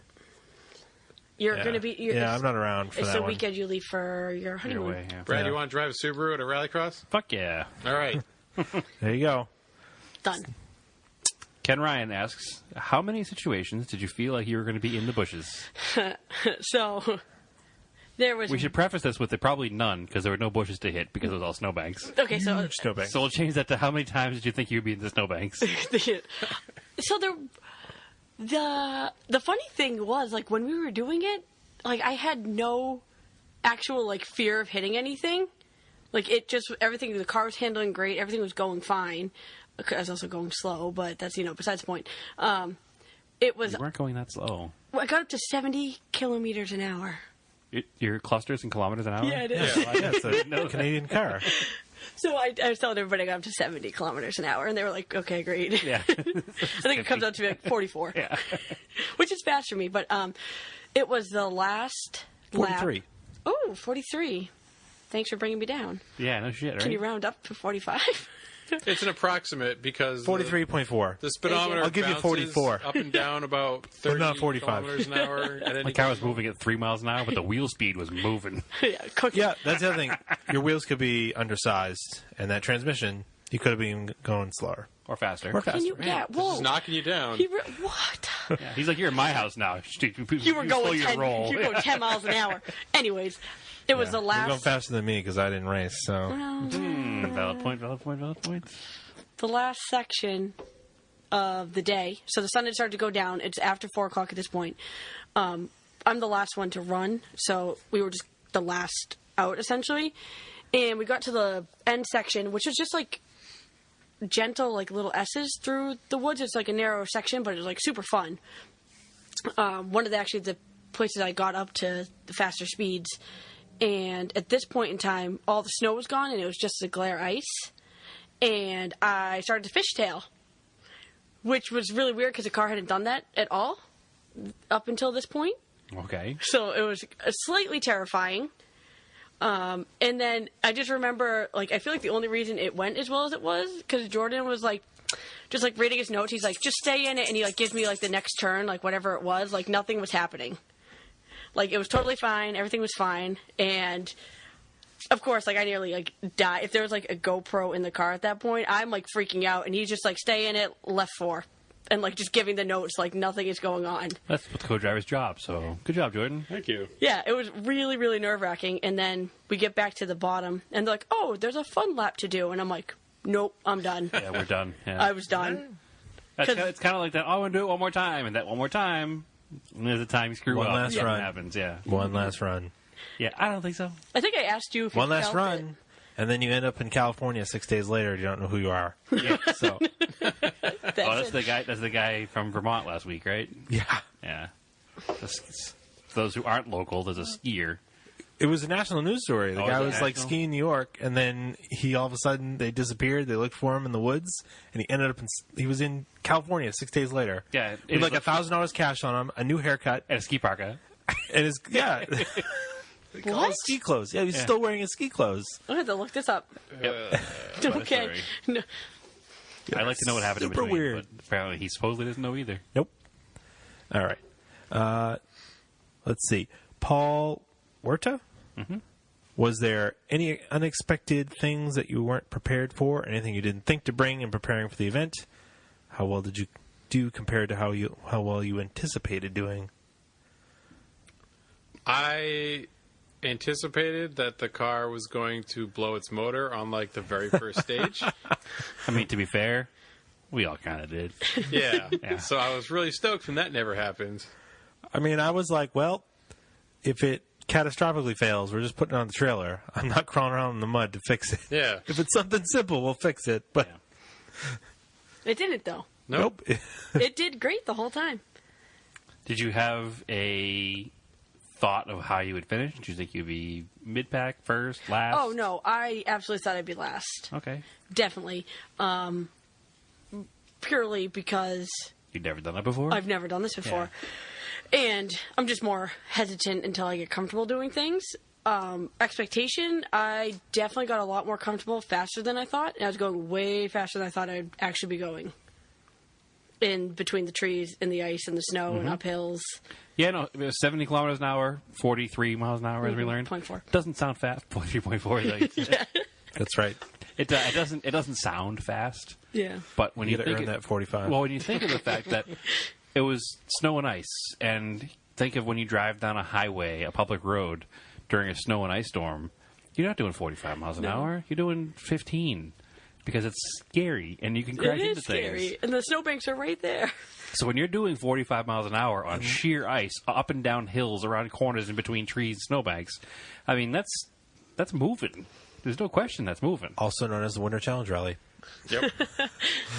You're
yeah,
going to be.
yeah, I'm not around for
It's
that
the
one.
weekend you leave for your
Either
honeymoon.
way, yeah.
Brad,
Yeah.
you want to drive a Subaru at a rallycross?
Fuck yeah.
All right.
There you go.
Done.
Ken Ryan asks, how many situations did you feel like you were going to be in the bushes?
So there was.
We should preface this with probably none, because there were no bushes to hit because it was all snowbanks.
Okay, so
Huge snowbank.
So we'll change that to how many times did you think you'd be in the snowbanks?
so the funny thing was, like, when we were doing it, like, I had no actual, like, fear of hitting anything. Like, it just, everything, the car was handling great, everything was going fine. I was also going slow, but that's, besides the point. It was,
You weren't going that slow.
I got up to 70 kilometers an hour.
Your clusters in kilometers an hour?
Yeah, it is.
Yeah, it's a Canadian car.
So I was telling everybody I got up to 70 kilometers an hour, and they were like, okay, great.
Yeah.
I think it comes out to be like 44.
Yeah.
Which is fast for me, but it was the last
43.
lap. Oh, 43. Thanks for bringing me down.
Yeah, no shit, right?
Can you round up to 45?
It's an approximate because
43.4.
the speedometer
I'll give you
bounces
44.
up and down about 30
not 45.
kilometers an hour. At any
My car was
given
moving at 3 miles an hour, but the wheel speed was moving.
Yeah, cooking.
Yeah, that's the other thing. Your wheels could be undersized, and that transmission, you could have been going slower.
Or faster.
Or faster.
Can you? Yeah. Whoa.
Just knocking you down.
What?
Yeah, he's like, you're in my house now.
You were
slow
going
your
10.
roll.
You were going 10 miles an hour. Anyways, it was the
You're going
last.
faster than me because I didn't race. So
Valid point, valid point, valid point.
The last section of the day. So the sun had started to go down. It's after 4 o'clock at this point. I'm the last one to run, so we were just the last out essentially. And we got to the end section, which was just like gentle, like little S's through the woods. It's like a narrow section, but it was like super fun. One of the places I got up to the faster speeds. And at this point in time, all the snow was gone, and it was just the glare ice. And I started to fishtail, which was really weird because the car hadn't done that at all up until this point.
Okay.
So it was slightly terrifying. And then I just remember, like, I feel like the only reason it went as well as it was because Jordan was like, just like reading his notes. He's like, just stay in it. And he like gives me like the next turn, like whatever it was, like nothing was happening. Like it was totally fine. Everything was fine. And of course, like I nearly like died. If there was like a GoPro in the car at that point, I'm like freaking out. And he's just like, stay in it, left 4. and like just giving the notes like nothing is going on.
That's the co-driver's job. So good job, Jordan.
Thank you.
Yeah, it was really, really nerve-wracking. And then we get back to the bottom, and they're like, oh, there's a fun lap to do. And I'm like, nope, I'm done.
Yeah, we're done. Yeah.
I was done.
It's kind of like that. Oh, I want to do it one more time, and that one more time, there's a time you screw
One
up.
last
Something
run.
happens. Yeah,
One last run.
yeah. I don't think so.
I think I asked you if you
One last
felt
run.
it.
And then you end up in California 6 days later. You don't know who you are.
Yeah.
So,
That's the guy. That's the guy from Vermont last week, right?
yeah.
Yeah. That's- For those who aren't local, there's a skier.
It was a national news story. The
Oh,
guy
is it
was like
national?
skiing in New York, and then he all of a sudden they disappeared. They looked for him in the woods, and he ended up he was in California 6 days later.
Yeah, it
with
was
like $1,000 cash on him, a new haircut,
at a ski park. Huh?
and his They call it
What?
ski clothes. Yeah, he's
Yeah.
still wearing his ski clothes.
I have to look this up.
Yep.
Okay.
story.
No.
I'd like to know what happened in
Super
between,
weird.
but apparently he supposedly doesn't know either.
Nope. All right. Let's see. Paul Huerta? Mm-hmm. Was there any unexpected things that you weren't prepared for? Anything you didn't think to bring in preparing for the event? How well did you do compared to how well you anticipated doing?
I anticipated that the car was going to blow its motor on like the very first stage.
I mean, to be fair, we all kind of did.
Yeah.
Yeah.
So I was really stoked when that never happened.
I mean, I was like, well, if it catastrophically fails, we're just putting it on the trailer. I'm not crawling around in the mud to fix it.
Yeah.
If it's something simple, we'll fix it. But
Yeah.
It didn't, though.
Nope.
It did great the whole time.
Did you have a thought of how you would finish? Did you think you'd be mid-pack, first, last?
Oh, no. I absolutely thought I'd be last.
Okay.
Definitely. Purely because
You'd never done that before?
I've never done this before. And I'm just more hesitant until I get comfortable doing things. Expectation, I definitely got a lot more comfortable faster than I thought. And I was going way faster than I thought I'd actually be going. In between the trees, in the ice, and the snow, and up hills.
Yeah, no, it was 70 kilometers an hour, 43 miles an hour, as we learned.
0.4.
Doesn't sound fast. 43.4.
That's right.
It doesn't sound fast.
Yeah.
But when
You
you
got to
think
earn that 45.
well, when you think of the fact that it was snow and ice, and think of when you drive down a highway, a public road, during a snow and ice storm, you're not doing 45 miles an hour. You're doing 15 because it's scary and you can crash
It
into
is scary. And the snowbanks are right there.
So when you're doing 45 miles an hour on sheer ice, up and down hills, around corners, in between trees and snowbanks, I mean that's moving. There's no question that's moving.
Also known as the Winter Challenge Rally.
Yep.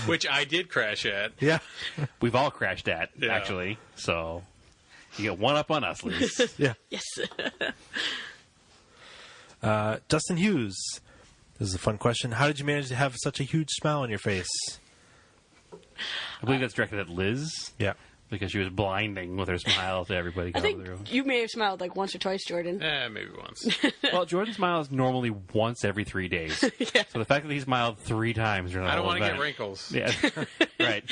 Which I did crash at.
Yeah.
We've all crashed at,
Yeah.
actually. So you get one up on us, Liz.
Yeah.
Yes.
Dustin Hughes. This is a fun question. How did you manage to have such a huge smile on your face?
I believe that's directed at Liz
Yeah.
because she was blinding with her smile to everybody
I
coming
think
through.
you may have smiled like once or twice, Jordan.
Maybe once.
Well, Jordan smiles normally once every 3 days.
Yeah.
So the fact that he smiled 3 times during the
I don't
whole
want to get
event-
wrinkles.
Yeah, right.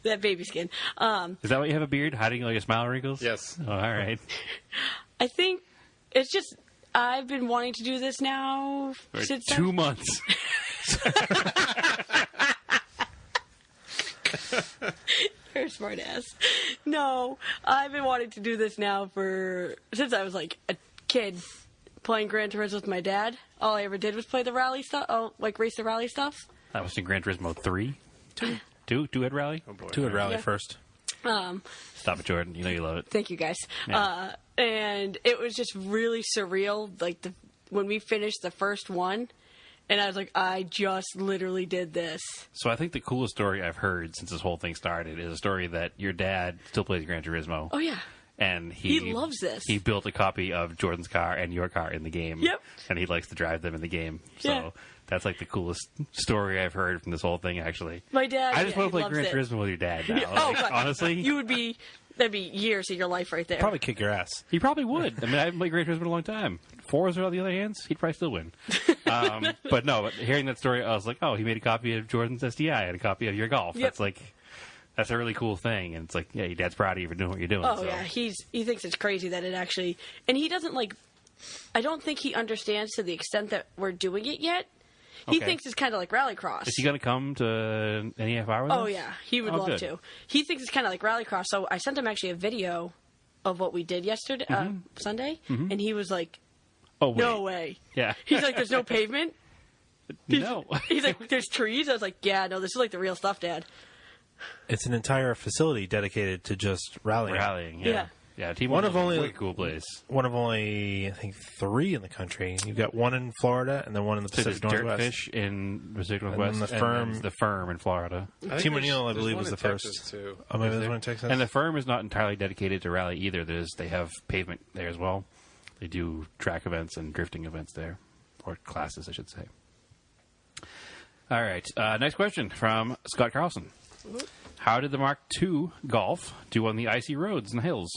That baby skin.
Is that why you have a beard, hiding all your smile wrinkles?
Yes.
Oh, all right.
I think it's just I've been wanting to do this now
For
since
2 months.
You're a smart ass. No, I've been wanting to do this now since I was like a kid playing Gran Turismo with my dad. All I ever did was play the rally stuff. Oh, like race the rally stuff.
That was in Gran Turismo 3. 2 head rally.
Oh boy.
Do it rally
Yeah.
first.
Stop it, Jordan. You know you love it.
Thank you guys.
Yeah.
And it was just really surreal. Like when we finished the first one, and I was like, I just literally did this.
So I think the coolest story I've heard since this whole thing started is a story that your dad still plays Gran Turismo.
Oh yeah.
And
He loves this.
He built a copy of Jordan's car and your car in the game.
Yep.
And he likes to drive them in the game. So
Yeah.
that's like the coolest story I've heard from this whole thing, actually.
My dad.
I just
yeah,
want to play
he
Gran
loves it.
Turismo with your dad now.
Oh,
Like,
God.
honestly,
That'd be years of your life right there.
Probably kick your ass.
he probably would. I mean, I haven't played Gran Turismo in a long time. Forza, on the other hand, he'd probably still win. But no, but hearing that story, I was like, oh, he made a copy of Jordan's SDI and a copy of your golf.
Yep.
That's a really cool thing. And it's like, yeah, your dad's proud of you for doing what you're doing.
Oh
so.
yeah, he thinks it's crazy that it actually, and he doesn't like. I don't think he understands to the extent that we're doing it yet. He
Okay.
thinks it's kind of like rallycross.
Is he going to come to NEFR with us?
Oh yeah, he would
Oh,
love
good.
to. He thinks it's kind of like rallycross. So I sent him actually a video of what we did yesterday, Sunday, and he was like,
Oh, wait.
"No way."
Yeah.
He's like, "There's no pavement."
No.
He's like, "There's trees." I was like, "Yeah, no, this is like the real stuff, Dad."
It's an entire facility dedicated to just rallying.
Rallying,
Yeah.
yeah. Yeah, Team
One of
One is a
only-
really cool place.
One of only, I think, 3 in the country. You've got one in Florida and then one in the
So there's
Pacific Northwest.
Dirtfish in Pacific
then
Northwest,
the Firm-
there's the Firm in Florida.
I think
Team
there's-
O'Neill, I
there's
believe,
one
was
in
the
Texas,
first.
too.
Oh, maybe there's one in Texas?
And the Firm is not entirely dedicated to rally either. They have pavement there as well. They do track events and drifting events there, or classes, I should say. All right. Next question from Scott Carlson. How did the Mark II Golf do on the icy roads and hills?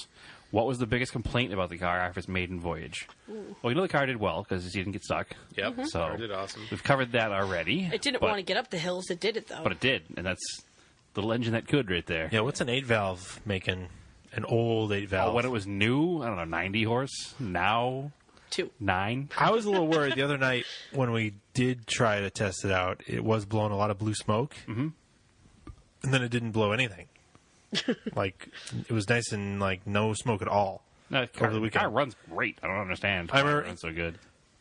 What was the biggest complaint about the car after its maiden voyage? Well, you know the car did well because it didn't get stuck.
Yep.
So
Car did awesome.
we've covered that already.
It didn't
but-
want to get up the hills. It did it though.
But it did, and that's the little engine that could right there.
Yeah, what's an 8-valve making? An old 8-valve.
When it was new, I don't know, 90 horse. Now,
2.
9.
I was a little worried the other night when we did try to test it out. It was blowing a lot of blue smoke, and then it didn't blow anything. Like it was nice and like no smoke at all.
No,
Over the weekend.
car runs great. I don't understand.
I
why it
remember-
runs so good.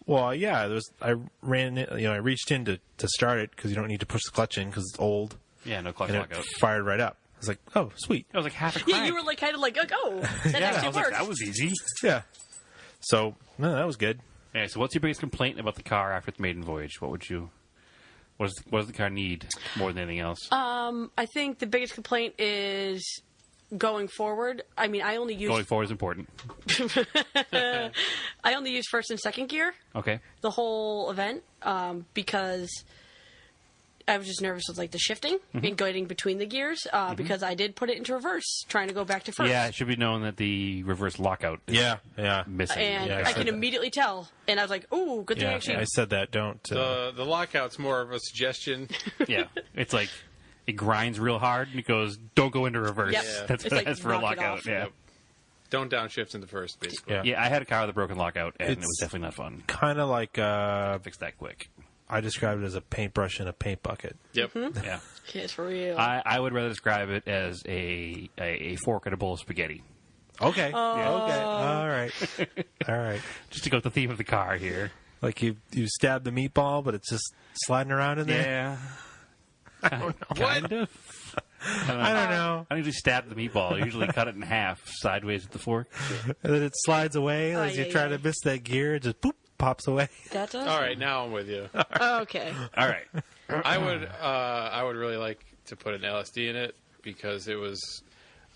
Well, yeah, there was. I ran, I reached in to start it because you don't need to push the clutch in because it's old,
Yeah, no clutch
and it
lockout.
fired right up. I was like, oh, sweet,
That was like half a
Yeah,
crank.
you were like kind of like, oh, that
Yeah, I
actually
was like,
worked.
that was easy.
yeah. So no, that was good.
Okay, so what's your biggest complaint about the car after its maiden voyage? What does the car need more than anything else?
I think the biggest complaint is going forward. I mean, I only use
Going forward is important.
I only use first and second gear
Okay.
the whole event because I was just nervous with like the shifting and going between the gears because I did put it into reverse, trying to go back to first.
Yeah, it should be known that the reverse lockout is
Yeah.
missing.
And
Yeah, I
I
said
can
that.
immediately tell. And I was like, "Ooh, good thing I
Yeah,
actually."
I said that. Don't.
The lockout's more of a suggestion.
Yeah. It's like it grinds real hard and it goes, don't go into reverse.
Yep.
Yeah.
That's
It's
what
like,
that's for a
knock it
lockout.
off.
Yeah.
Yep. Don't downshift into first, basically.
Yeah.
Yeah, I had a car with a broken lockout and it
It's-
was definitely not fun.
Kind of like
Fix that quick.
I described it as a paintbrush in a paint bucket.
Yep.
Yeah.
It's for real.
I would rather describe it as a fork and a bowl of spaghetti.
Okay. Okay. All right. All right.
Just to go with the theme of the car here.
Like you stabbed the meatball, but it's just sliding around in there.
Yeah. Kind of.
I don't know.
I don't usually stab the meatball. I usually cut it in half sideways with the fork.
And then it slides away as you
Ay,
try
ay,
to
ay.
miss that gear. It just poop pops away.
That's awesome.
All right, now I'm with you.
Okay.
All right.
I would really like to put an LSD in it because it was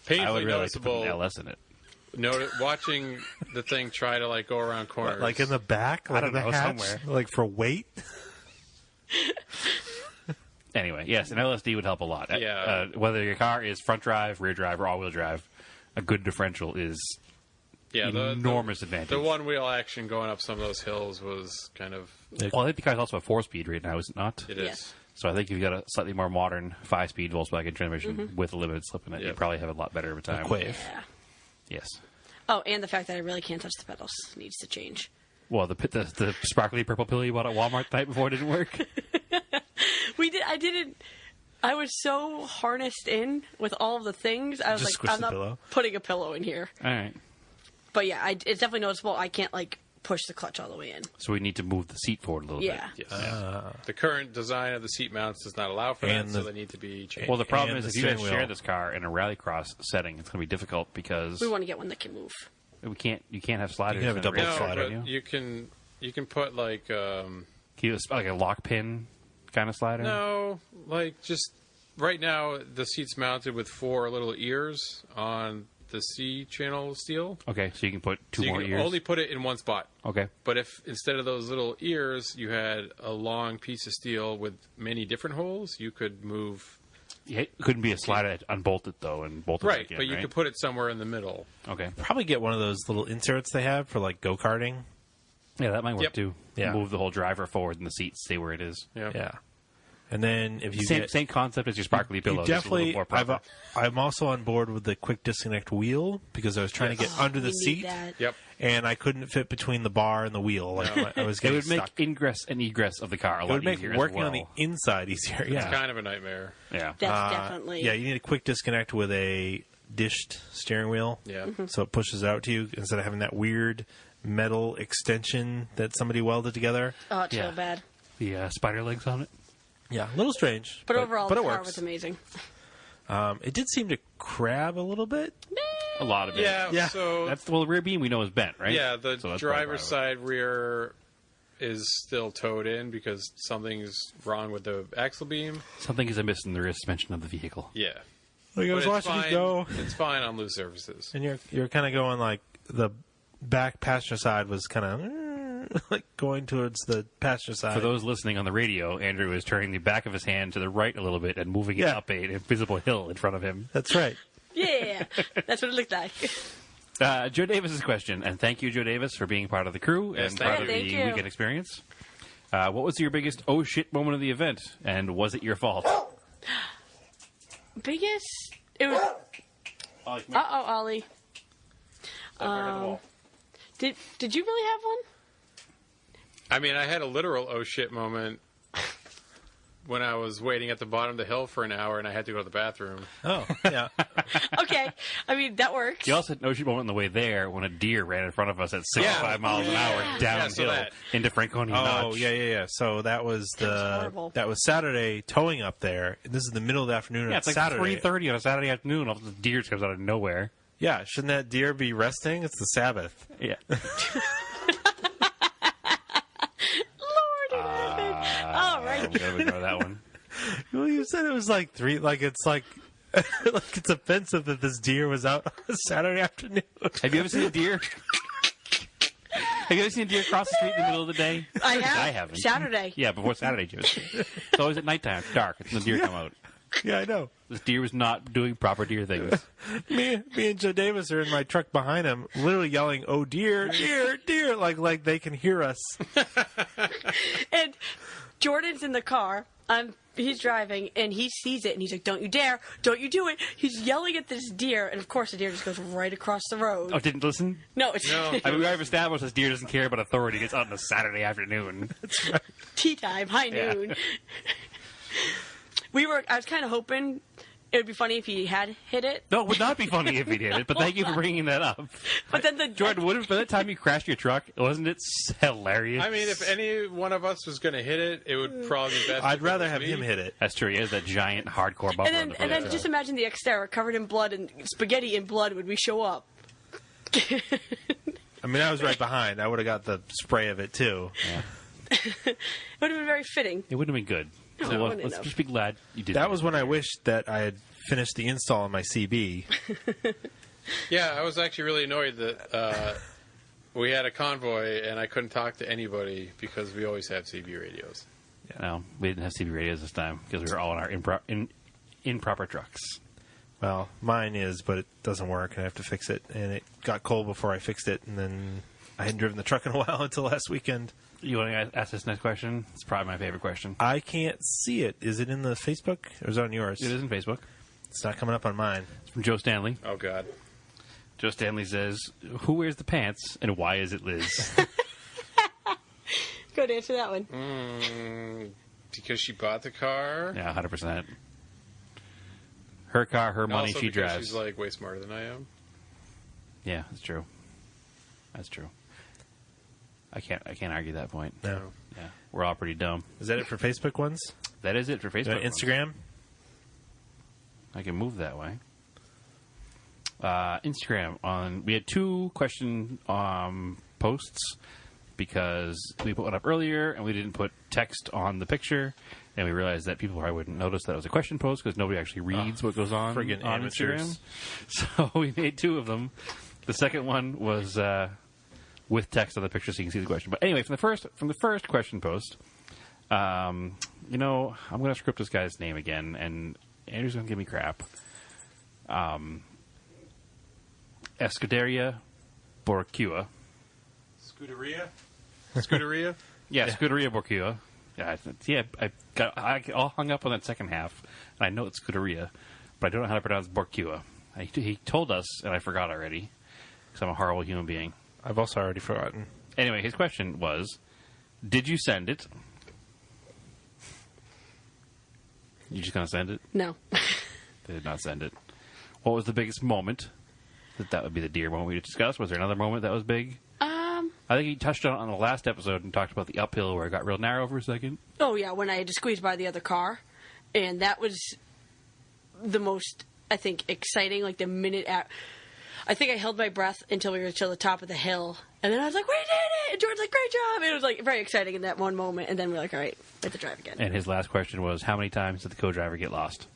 painfully
I would really like to put
noticeable.
an LS in it.
Watching the thing try to like go around corners.
Like in the back, like
don't
in the
know,
hatch,
somewhere.
like for weight.
Anyway, yes, an LSD would help a lot.
Yeah.
Whether your car is front drive, rear drive, or all-wheel drive, a good differential is
yeah,
enormous advantage.
The one wheel action going up some of those hills was kind of
Well, I think the car's also a 4-speed right now, is it not?
it
Yeah.
is.
So I think if you've got a slightly more modern 5-speed Volkswagen transmission with a limited slip in it,
Yeah.
you probably have a lot better of a time.
Quave.
Yeah.
Yes.
Oh, and the fact that I really can't touch the pedals needs to change.
Well, the sparkly purple pill you bought at Walmart the night before didn't work.
I didn't. I was so harnessed in with all of the things. I was
Just
like,
squish
I'm
the
not
pillow.
putting a pillow in here.
All right.
But yeah, it's definitely noticeable. I can't like push the clutch all the way in.
So we need to move the seat forward a little
Yeah.
bit.
Yes. The current design of the seat mounts does not allow for
And
that, so
the-
they need to be changed.
Well, the problem
And
is
the
if you guys
steering
share
wheel.
this car in a rallycross setting, it's going to be difficult because
We want to get one that can move.
you can't have sliders.
You can have a
in
double
race
no,
car,
slider.
can
but
you?
you can put like
Can you use like a lock pin kind of slider?
no, like just right now the seat's mounted with 4 little ears on the C channel steel.
Okay, so you can put two
So you
more
can
ears.
only put it in one spot.
Okay.
But if instead of those little ears, you had a long piece of steel with many different holes, you could move.
Yeah, it couldn't be a slider that unbolted though and bolted
Right,
back in,
but you
right?
could put it somewhere in the middle.
Okay.
Probably get one of those little inserts they have for like go karting.
Yeah, that might work
Yep.
too.
Yeah.
Move the whole driver forward and the seat stay where it is.
Yeah.
Yeah. And then if you
Same concept as your sparkly pillow.
you
just a little
definitely.
more proper.
I'm also on board with the quick disconnect wheel because I was trying to get under the
We need
seat,
that.
Yep.
and I couldn't fit between the bar and the wheel. Like I was
It
getting
would make
stuck.
ingress and egress of the car a
It
lot
would make
easier
working
as well.
on the inside easier. Yeah.
It's kind of a nightmare.
Yeah.
That's definitely.
Yeah, you need a quick disconnect with a dished steering wheel.
Yeah.
So it pushes it out to you instead of having that weird metal extension that somebody welded together.
Oh, it's
Yeah.
so bad.
The spider legs on it.
Yeah, a little strange.
But overall, the
it
car
works.
was amazing.
It did seem to crab a little bit.
A lot of it.
Yeah.
Yeah.
So
That's the rear beam we know is bent, right?
yeah, the
So that's
driver's
probably
side rear is still towed in because something's wrong with the axle beam.
something is amiss in the rear suspension of the vehicle.
Yeah.
Like I
But
was
it's
watching
fine.
you go,
It's fine on loose surfaces.
and you're kind of going like the back passenger side was kind of like going towards the passenger side.
For those listening on the radio, Andrew is turning the back of his hand to the right a little bit and moving it
Yeah.
up a invisible hill in front of him.
That's right.
Yeah, that's what it looked like.
Joe Davis's question, and thank you, Joe Davis, for being part of the crew
Yes,
and
thank
part
you.
of the
Thank you.
weekend experience. What was your biggest oh shit moment of the event, and was it your fault?
Biggest. It was. Ollie. Did you really have one?
I mean, I had a literal oh shit moment when I was waiting at the bottom of the hill for an hour and I had to go to the bathroom.
Oh, yeah.
Okay, I mean that works.
You also had no shit moment on the way there when a deer ran in front of us at 65 miles an hour downhill
that.
into Franconia
Oh,
Notch.
yeah. So that was
horrible.
that was Saturday towing up there. This is the middle of the afternoon
Yeah,
on
it's like
Saturday.
3:30 on a Saturday afternoon. All the deer comes out of nowhere.
Yeah, shouldn't that deer be resting? It's the Sabbath.
Yeah.
Lord in heaven. All
I'm
right.
gonna ignore that one.
Well, you said it was like three. Like it's like like it's offensive that this deer was out on a Saturday afternoon.
Have you ever seen a deer? Have you ever seen a deer cross the street in the middle of the day?
I have.
I haven't.
Saturday.
Yeah, before Saturday, Jim. It's always at nighttime. It's dark. It's when the deer come out.
Yeah, I know.
This deer was not doing proper deer things.
Me and Joe Davis are in my truck behind him, literally yelling, "Oh dear, dear, dear!" Like they can hear us.
And Jordan's in the car. He's driving, and he sees it, and he's like, "Don't you dare! Don't you do it!" He's yelling at this deer, and of course, the deer just goes right across the road.
Oh, didn't listen?
No, it's
No.
I mean, we already established this deer doesn't care about authority. It's on a Saturday afternoon.
tea time, high
Yeah.
noon. I was kind of hoping it would be funny if he had hit it,
No, it would not be funny if he did it, but thank you for bringing that up.
but then the
Jordan, wouldn't by the time you crashed your truck, wasn't it hilarious?
I mean, if any one of us was going to hit it, it would probably be best.
I'd
if it
rather
was
have
me.
him hit it.
That's true. He has that giant hardcore bumper. on the
and then
front.
just imagine the Xterra covered in blood and spaghetti in blood when we show up.
I mean, I was right behind. I would have got the spray of it too.
It would have been very fitting.
It wouldn't have been good.
No,
So
it wouldn't
let's
have.
just be glad you did
That was when I wished that I had finished the install on my CB.
Yeah, I was actually really annoyed that we had a convoy and I couldn't talk to anybody because we always have CB radios.
No, we didn't have CB radios this time because we were all in our improper trucks.
Well, mine is, but it doesn't work, and I have to fix it. And it got cold before I fixed it, and then I hadn't driven the truck in a while until last weekend.
You want to ask this next question? It's probably my favorite question.
I can't see it. Is it in the Facebook, or is it on yours?
It is in Facebook.
It's not coming up on mine.
It's from Joe Stanley.
Oh, God.
Joe Stanley says, "Who wears the pants and why is it Liz?"
Go to answer that one.
Because she bought the car.
Yeah, 100%. Her car, her
And
money,
also
she
because
drives.
She's like way smarter than I am.
Yeah, that's true. That's true. I can't argue that point.
No.
Yeah, we're all pretty dumb.
Is that it for Facebook ones?
That is it for Facebook.
Instagram?
I can move that way. Instagram we had two question posts because we put one up earlier and we didn't put text on the picture, and we realized that people probably wouldn't notice that it was a question post because nobody actually reads what goes on
friggin'
on
amateurs.
Instagram. So we made two of them. The second one was with text on the picture so you can see the question. But anyway, from the first question post, I'm going to script this guy's name again, and Andrew's going to give me crap. Escuderia Borcua.
Scuderia? Scuderia?
Yeah, Scuderia Borcua. I got all hung up on that second half, and I know it's Scuderia, but I don't know how to pronounce Borcua. He told us, and I forgot already, because I'm a horrible human being.
I've also already forgotten.
Anyway, his question was, did you send it? You just going to send it?
No.
They did not send it. What was the biggest moment? That would be the deer moment we discussed. Was there another moment that was big? I think he touched on the last episode and talked about the uphill where it got real narrow for a second.
Oh, yeah, when I had to squeeze by the other car. And that was the most, I think, exciting. Like, the minute I think I held my breath until we were to the top of the hill. And then I was like, we did it! And George's like, great job! And it was, like, very exciting in that one moment. And then we're like, all right, we have to drive again.
And his last question was, how many times did the co-driver get lost?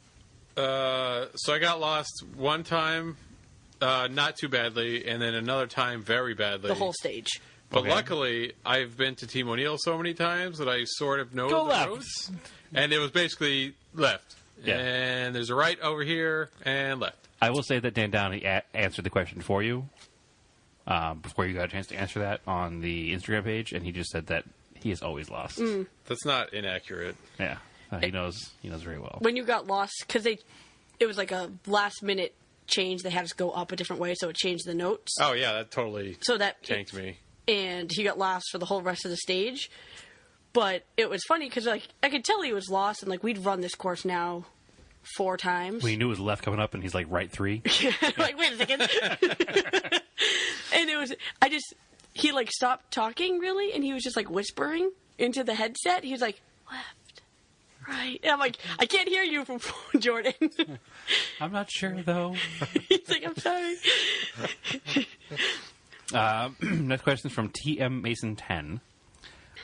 So I got lost one time, not too badly, and then another time very badly.
The whole stage.
But
Okay.
luckily, I've been to Team O'Neill so many times that I sort of know
Go
the
left.
roads. And it was basically left.
Yeah.
And there's a right over here and left.
I will say that Dan Downey answered the question for you before you got a chance to answer that on the Instagram page, and he just said that he is always lost.
That's not inaccurate.
Yeah, he knows very well.
When you got lost, because it was like a last-minute change. They had us go up a different way, so it changed the notes.
Oh, yeah, that totally
So that
tanked me.
And he got lost for the whole rest of the stage. But it was funny because like I could tell he was lost, and like we'd run this course now 4 times.
When he knew it was left coming up, and he's like right 3.
Like, wait a second. And it was he like stopped talking really, and he was just like whispering into the headset. He was like, left, right. And I'm like, I can't hear you from Jordan.
I'm not sure though.
He's like, I'm sorry.
Next question is from TM Mason 10.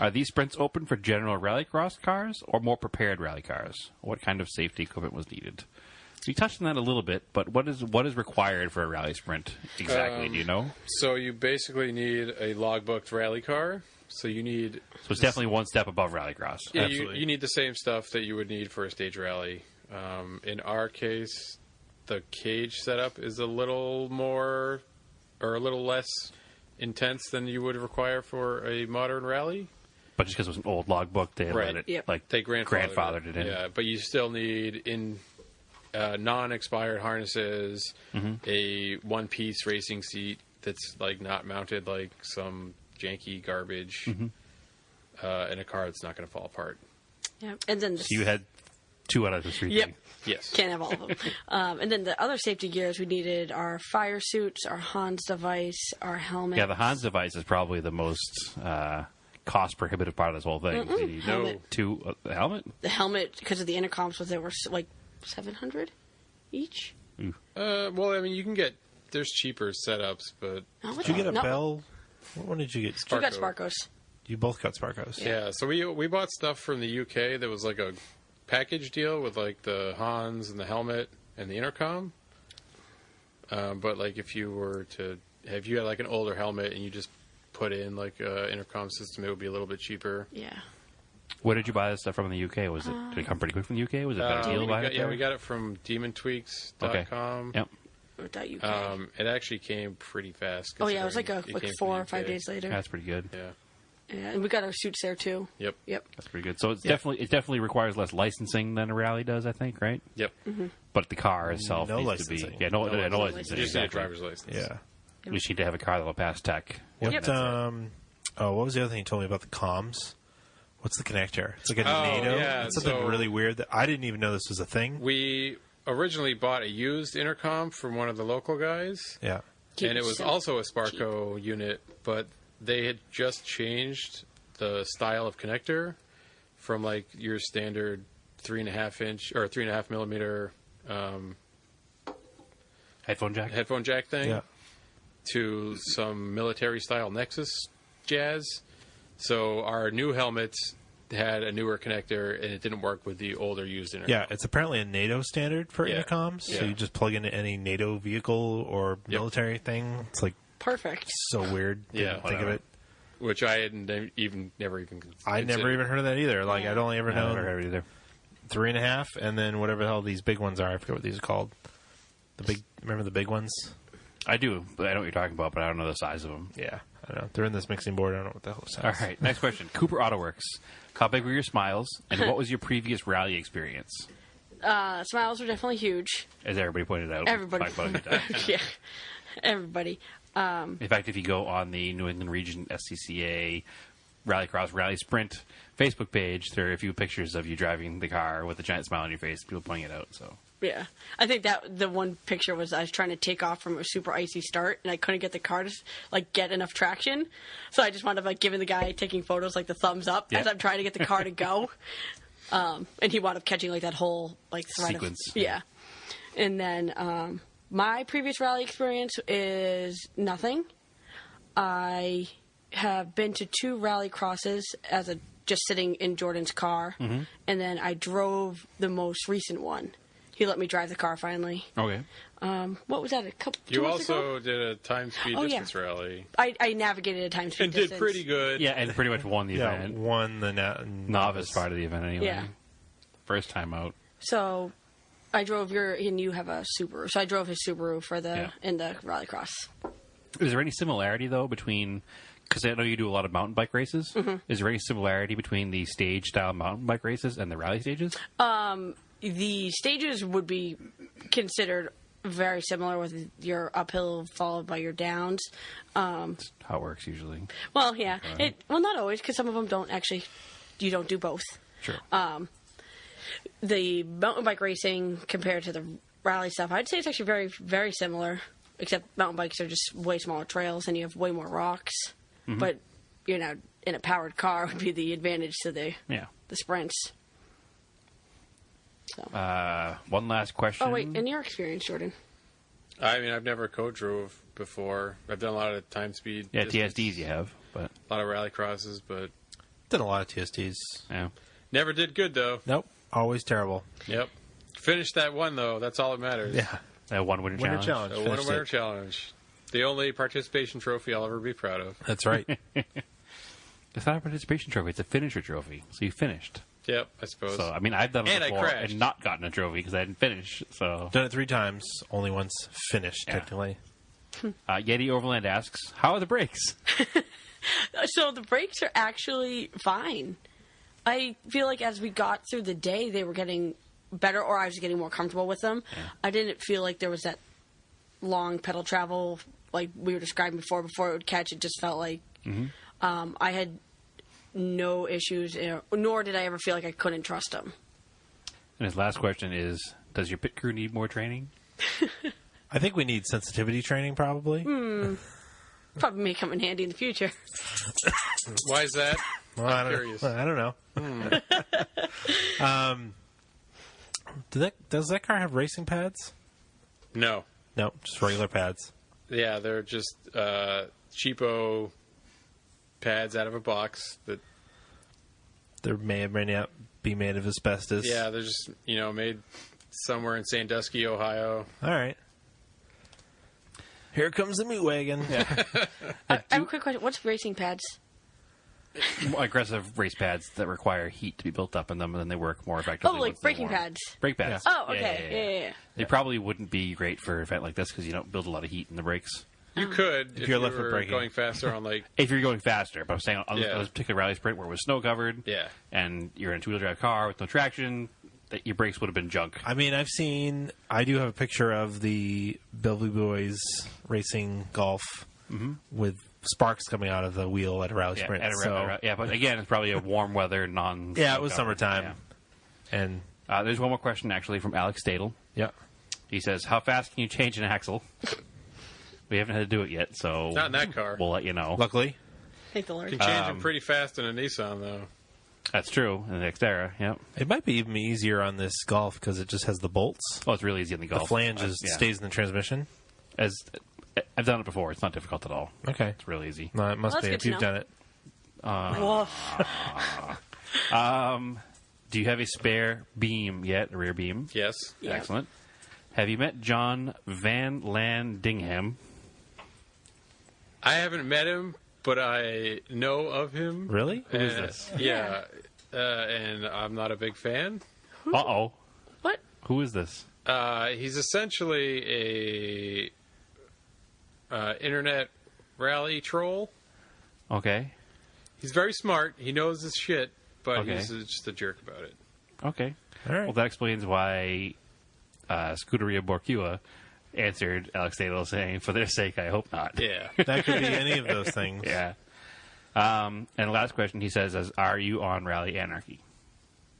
Are these sprints open for general rallycross cars or more prepared rally cars? What kind of safety equipment was needed? So you touched on that a little bit, but what is required for a rally sprint exactly? Do you know?
So you basically need a logbooked rally car. So you need...
So it's definitely one step above rallycross.
Yeah,
Absolutely.
you need the same stuff that you would need for a stage rally. In our case, the cage setup is a little more or a little less intense than you would require for a modern rally.
But just because it was an old logbook, they
Right.
let it
Yep.
like
They
grandfathered it in.
Yeah, but you still need non-expired harnesses, a one-piece racing seat that's like not mounted like some janky garbage, and a car that's not going to fall apart.
Yeah. And then
So you had 2 out of the 3
Yep.
things.
Yes.
Can't have all of them. And then the other safety gears we needed our fire suits, our Hans device, our helmet.
Yeah, the Hans device is probably the most cost prohibitive part of this whole thing. You need
Helmet.
2 the helmet.
The helmet, because of the intercoms, was there were like 700 each.
Well, I mean, you can get there's cheaper setups, but
No,
Did you get a
no.
Bell? What one did you get?
We got
Sparko.
Sparkos.
You both got Sparkos.
yeah. So we bought stuff from the UK that was like a package deal with like the Hans and the helmet and the intercom. But like if you had like an older helmet and you just put in like an intercom system, it would be a little bit cheaper.
Yeah.
Where did you buy this stuff from in the UK? Was it did it come pretty quick from the UK? Was it a better deal buying it there?
we got it from DemonTweaks.com.
Yep.
Or that UK.
It actually came pretty fast.
Oh yeah, it was like
considering it came
4
from
or 5
UK.
days later.
That's pretty good.
Yeah.
Yeah, and we got our suits there too.
Yep.
Yep.
That's pretty good. So it's definitely requires less licensing than a rally does, I think, right?
Yep.
But the car itself
No
needs to be
licensing.
no
licensing.
licensing.
You just need a
Exactly.
driver's license.
Yeah.
We just need to have a car that'll pass tech.
What?
Yep.
What was the other thing you told me about the comms? What's the connector? It's like a
Oh,
NATO.
yeah,
It's something
so-
really weird that I didn't even know this was a thing.
We originally bought a used intercom from one of the local guys.
Yeah.
Keep
And it was
simple.
also a Sparko unit, but they had just changed the style of connector from like your standard 3.5 inch or 3.5 millimeter
Headphone jack.
headphone jack thing
Yeah.
to some military style Nexus jazz. So our new helmets had a newer connector, and it didn't work with the older used intercom.
Yeah, it's apparently a NATO standard for
Yeah.
intercoms. So
Yeah.
you just plug into any NATO vehicle or military thing. It's like
Perfect.
so weird.
Yeah,
Didn't think of
whatever.
it.
Which I had never even
I never
considered.
even heard of that either. Like I'd only ever
I
known
never heard of it either.
3.5, and then whatever the hell these big ones are. I forget what these are called. The big, remember the big ones?
I do, but I know what you're talking about, but I don't know the size of them.
Yeah, I don't know. They're in this mixing board. I don't know what the hell it sounds.
All right, next question. Cooper Auto Works. How big were your smiles, and what was your previous rally experience?
Smiles were definitely huge.
As everybody pointed out.
Everybody.
Talked about it a good time.
Yeah, everybody.
In fact, if you go on the New England Region SCCA Rallycross Rally Sprint Facebook page, there are a few pictures of you driving the car with a giant smile on your face, people pointing it out. So
Yeah, I think that the one picture was I was trying to take off from a super icy start, and I couldn't get the car to get enough traction, so I just wound up giving the guy taking photos the thumbs up as I'm trying to get the car to go, and he wound up catching that whole thread
sequence.
Yeah, and then my previous rally experience is nothing. I have been to 2 rally crosses as just sitting in Jordan's car, and then I drove the most recent one. He let me drive the car finally.
okay.
What was that? Two
You
months ago?
also did a time speed distance rally
I navigated a time speed
and
distance.
did pretty good.
Yeah, and pretty much won the
Yeah,
event.
won the
Novice part of the event anyway.
Yeah.
First time out.
So I drove and you have a Subaru. So I drove his Subaru for
Yeah.
in the rallycross.
Is there any similarity, though, between... Because I know you do a lot of mountain bike races.
Mm-hmm.
Is there any similarity between the stage-style mountain bike races and the rally stages?
The stages would be considered very similar with your uphill followed by your downs.
How it works usually.
Well, yeah. Not always, because some of them don't actually... You don't do both.
Sure.
The mountain bike racing compared to the rally stuff, I'd say it's actually very, very similar, except mountain bikes are just way smaller trails and you have way more rocks.
Mm-hmm.
But, in a powered car would be the advantage to the sprints. So.
One last question.
Oh, wait, in your experience, Jordan?
I mean, I've never co-drove before. I've done a lot of time speed.
Yeah,
distance,
TSDs you have, but...
a lot of rally crosses, but
Did a lot of TSTs.
Yeah.
never did good, though.
Nope, always terrible.
Yep. Finished that one, though. That's all that matters.
Yeah,
That one winter
winter
challenge.
challenge.
A winner
Finished
winner
it.
challenge. The only participation trophy I'll ever be proud of.
That's right.
It's not a participation trophy. It's a finisher trophy. So you finished.
Yep, I suppose.
So, I mean, I've done it
And I
before
crashed.
and not gotten a trophy because I didn't finish. So,
Done it 3 times, only once finished.
Yeah.
Technically,
Yeti Overland asks, how are the brakes?
So the brakes are actually fine. I feel like as we got through the day, they were getting better, or I was getting more comfortable with them.
Yeah.
I didn't feel like there was that long pedal travel like we were describing before it would catch. It just felt like I had no issues, nor did I ever feel like I couldn't trust them.
And his last question is, does your pit crew need more training?
I think we need sensitivity training. Probably.
Probably may come in handy in the future.
Why is that?
Well,
I'm
I don't,
curious.
I don't know. Does that car have racing pads?
No.
No, just regular pads.
Yeah, they're just cheapo pads out of a box that
They may or may not be made of asbestos.
they're just made somewhere in Sandusky, Ohio.
All right. Here comes the meat wagon.
I have a quick question. What's racing pads?
More aggressive race pads that require heat to be built up in them, and then they work more effectively.
Oh, like
once they're
braking
warm.
pads.
Brake pads.
Oh, okay. Yeah.
They probably wouldn't be great for an event like this because you don't build a lot of heat in the brakes.
You could if
you're
you
left foot
were
braking.
going faster on
If you're going faster, but I'm saying on
Yeah.
this particular rally sprint where it was snow covered,
Yeah.
and you're in a 2-wheel drive car with no traction, that your brakes would have been junk.
I mean, I do have a picture of the Bellevue Boys racing golf with sparks coming out of the wheel at a rally sprint.
But again, it's probably a warm weather, non.
Yeah, it was summertime. And
There's one more question actually from Alex Stadel.
yeah,
He says, "How fast can you change an axle?" We haven't had to do it yet, so
Not in that car.
We'll let you know.
luckily,
Thank the Lord.
You can change them pretty fast in a Nissan, though.
That's true. In the Xterra, yep.
it might be even easier on this golf because it just has the bolts.
Oh, it's really easy in the Golf.
The flange
Yeah.
stays in the transmission.
As I've done it before. It's not difficult at all.
Okay,
It's real easy.
no, it must
Well, that's
be
good
if
to
you've
know.
done it.
Woof.
Do you have a spare beam yet? A rear beam?
Yes.
Yeah.
Excellent. Have you met John Van Landingham?
I haven't met him, but I know of him.
Really?
Who is this?
Yeah. And I'm not a big fan.
Uh-oh.
What?
Who is this?
He's essentially internet rally troll.
Okay.
He's very smart. He knows his shit, but
Okay.
he's just a jerk about it.
Okay.
All right.
Well, that explains why Scuderia Borcua answered Alex Stadel saying, "For their sake, I hope not."
Yeah.
That could be any of those things.
Yeah. And the last question he says is, "Are you on Rally Anarchy?"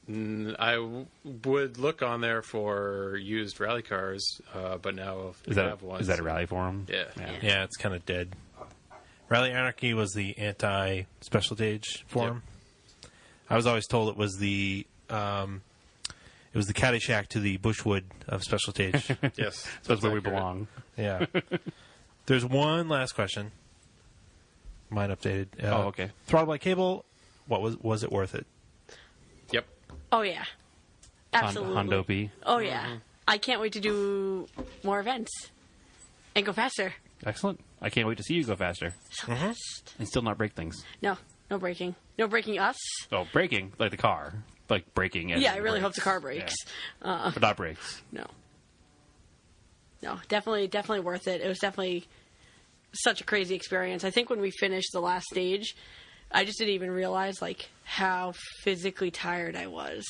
Would look on there for used rally cars, but now we have one.
Is that a rally forum?
Yeah.
Yeah, it's kind of dead. Rally Anarchy was the anti-special stage forum. I was always told it was the Caddyshack to the Bushwood of special stage.
Yes.
That's where we
accurate.
belong.
Yeah. There's one last question. Mine updated.
Oh, okay.
Throttle by cable. What was it worth it?
Yep.
Oh yeah, absolutely.
Hondo P.
Oh yeah, I can't wait to do more events and go faster.
Excellent. I can't wait to see you go faster
So fast.
and still not break things.
No braking. No breaking us.
Oh, braking like the car, like braking. as
Yeah, I
in
really hope
brakes.
the car breaks.
Yeah. But not brakes.
No, definitely worth it. It was definitely such a crazy experience. I think when we finished the last stage, I just didn't even realize like how physically tired I was.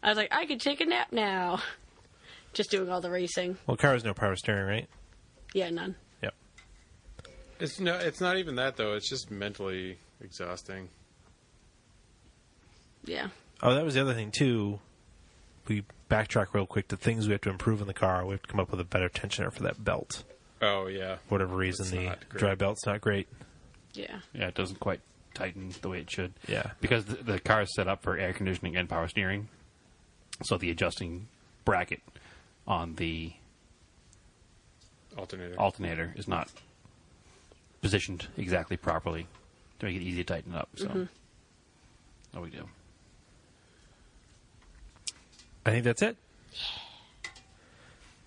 I was like, I could take a nap now. Just doing all the racing.
Well, car has no power steering, right?
Yeah, none.
Yep.
It's not even that though. It's just mentally exhausting.
Yeah.
Oh, that was the other thing too. We backtrack real quick to things we have to improve in the car. We have to come up with a better tensioner for that belt.
Oh yeah.
For whatever reason,
It's
the
not great.
dry belt's not great.
Yeah.
Yeah, it doesn't quite tighten the way it should.
Yeah.
Because the car is set up for air conditioning and power steering. So the adjusting bracket on the alternator is not positioned exactly properly to make it easy to tighten up. So, no big deal.
I think that's it.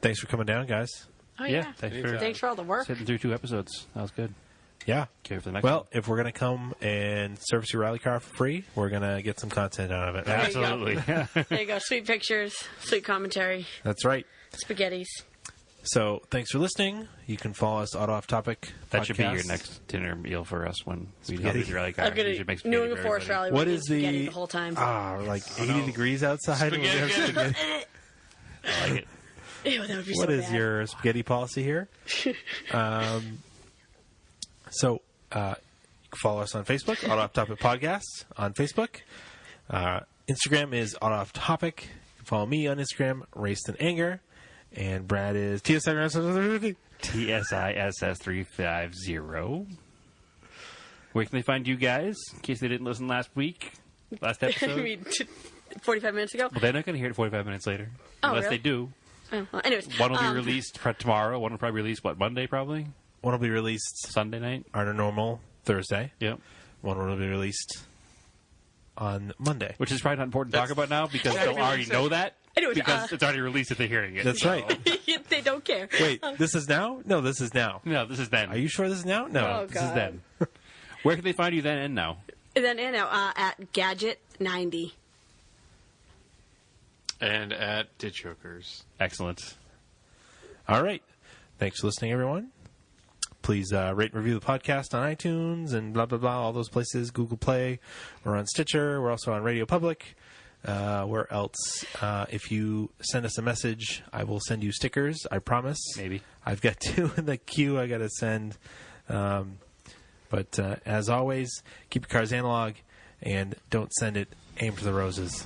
Thanks for coming down, guys.
Oh yeah.
Thanks
For all the work.
sitting through 2 episodes. That was good.
Yeah.
Care for the next
Well,
one.
if we're going to come and service your rally car for free, we're going to get some content out of it.
you go.
Absolutely.
There you go. Sweet pictures, sweet commentary,
That's right.
spaghettis.
So thanks for listening. You can follow us Auto Off Topic.
That should be your
Podcast.
next dinner meal for us when we
Spaghetti.
have these rally cars.
I'm
You should
gonna
make
New
spaghetti
England
for
Forest
everybody.
Rally.
What
we're
is
eating spaghetti
the
the whole time?
like 80 degrees outside? and we have spaghetti?
I like it.
Ew, that would be
What
so
is
bad.
your spaghetti policy here? So you can follow us on Facebook, Auto Off Topic Podcasts on Facebook. Instagram is Auto Off Topic. You can follow me on Instagram, Raced in Anger. And Brad is TSI.
TSISS350. Where can they find you guys? In case they didn't listen last episode.
I mean, 45 minutes ago.
Well, they're not going to hear it 45 minutes later.
Oh,
Unless
really?
they do.
Oh, well, anyways,
One will be released tomorrow. One will probably release, Monday probably?
One will be released
Sunday night?
on a normal Thursday.
Yep.
One will be released on Monday.
Which is probably not important to talk about now because they'll already know that.
Anyways,
Because it's already released if they're hearing it.
That's right.
they don't care.
Wait, this is now? No, this is now.
No, this is then.
Are you sure this is now? No.
Oh,
This is
God.
then. Where can they find you then and now?
And then at Gadget90.
And at Ditch Hookers.
Excellent.
All right. Thanks for listening, everyone. Please rate and review the podcast on iTunes and blah, blah, blah, all those places. Google Play. We're on Stitcher. We're also on Radio Public. Where else? If you send us a message, I will send you stickers. I promise.
Maybe.
I've got 2 in the queue I got to send. But as always, keep your cars analog and don't send it. Aim for the roses.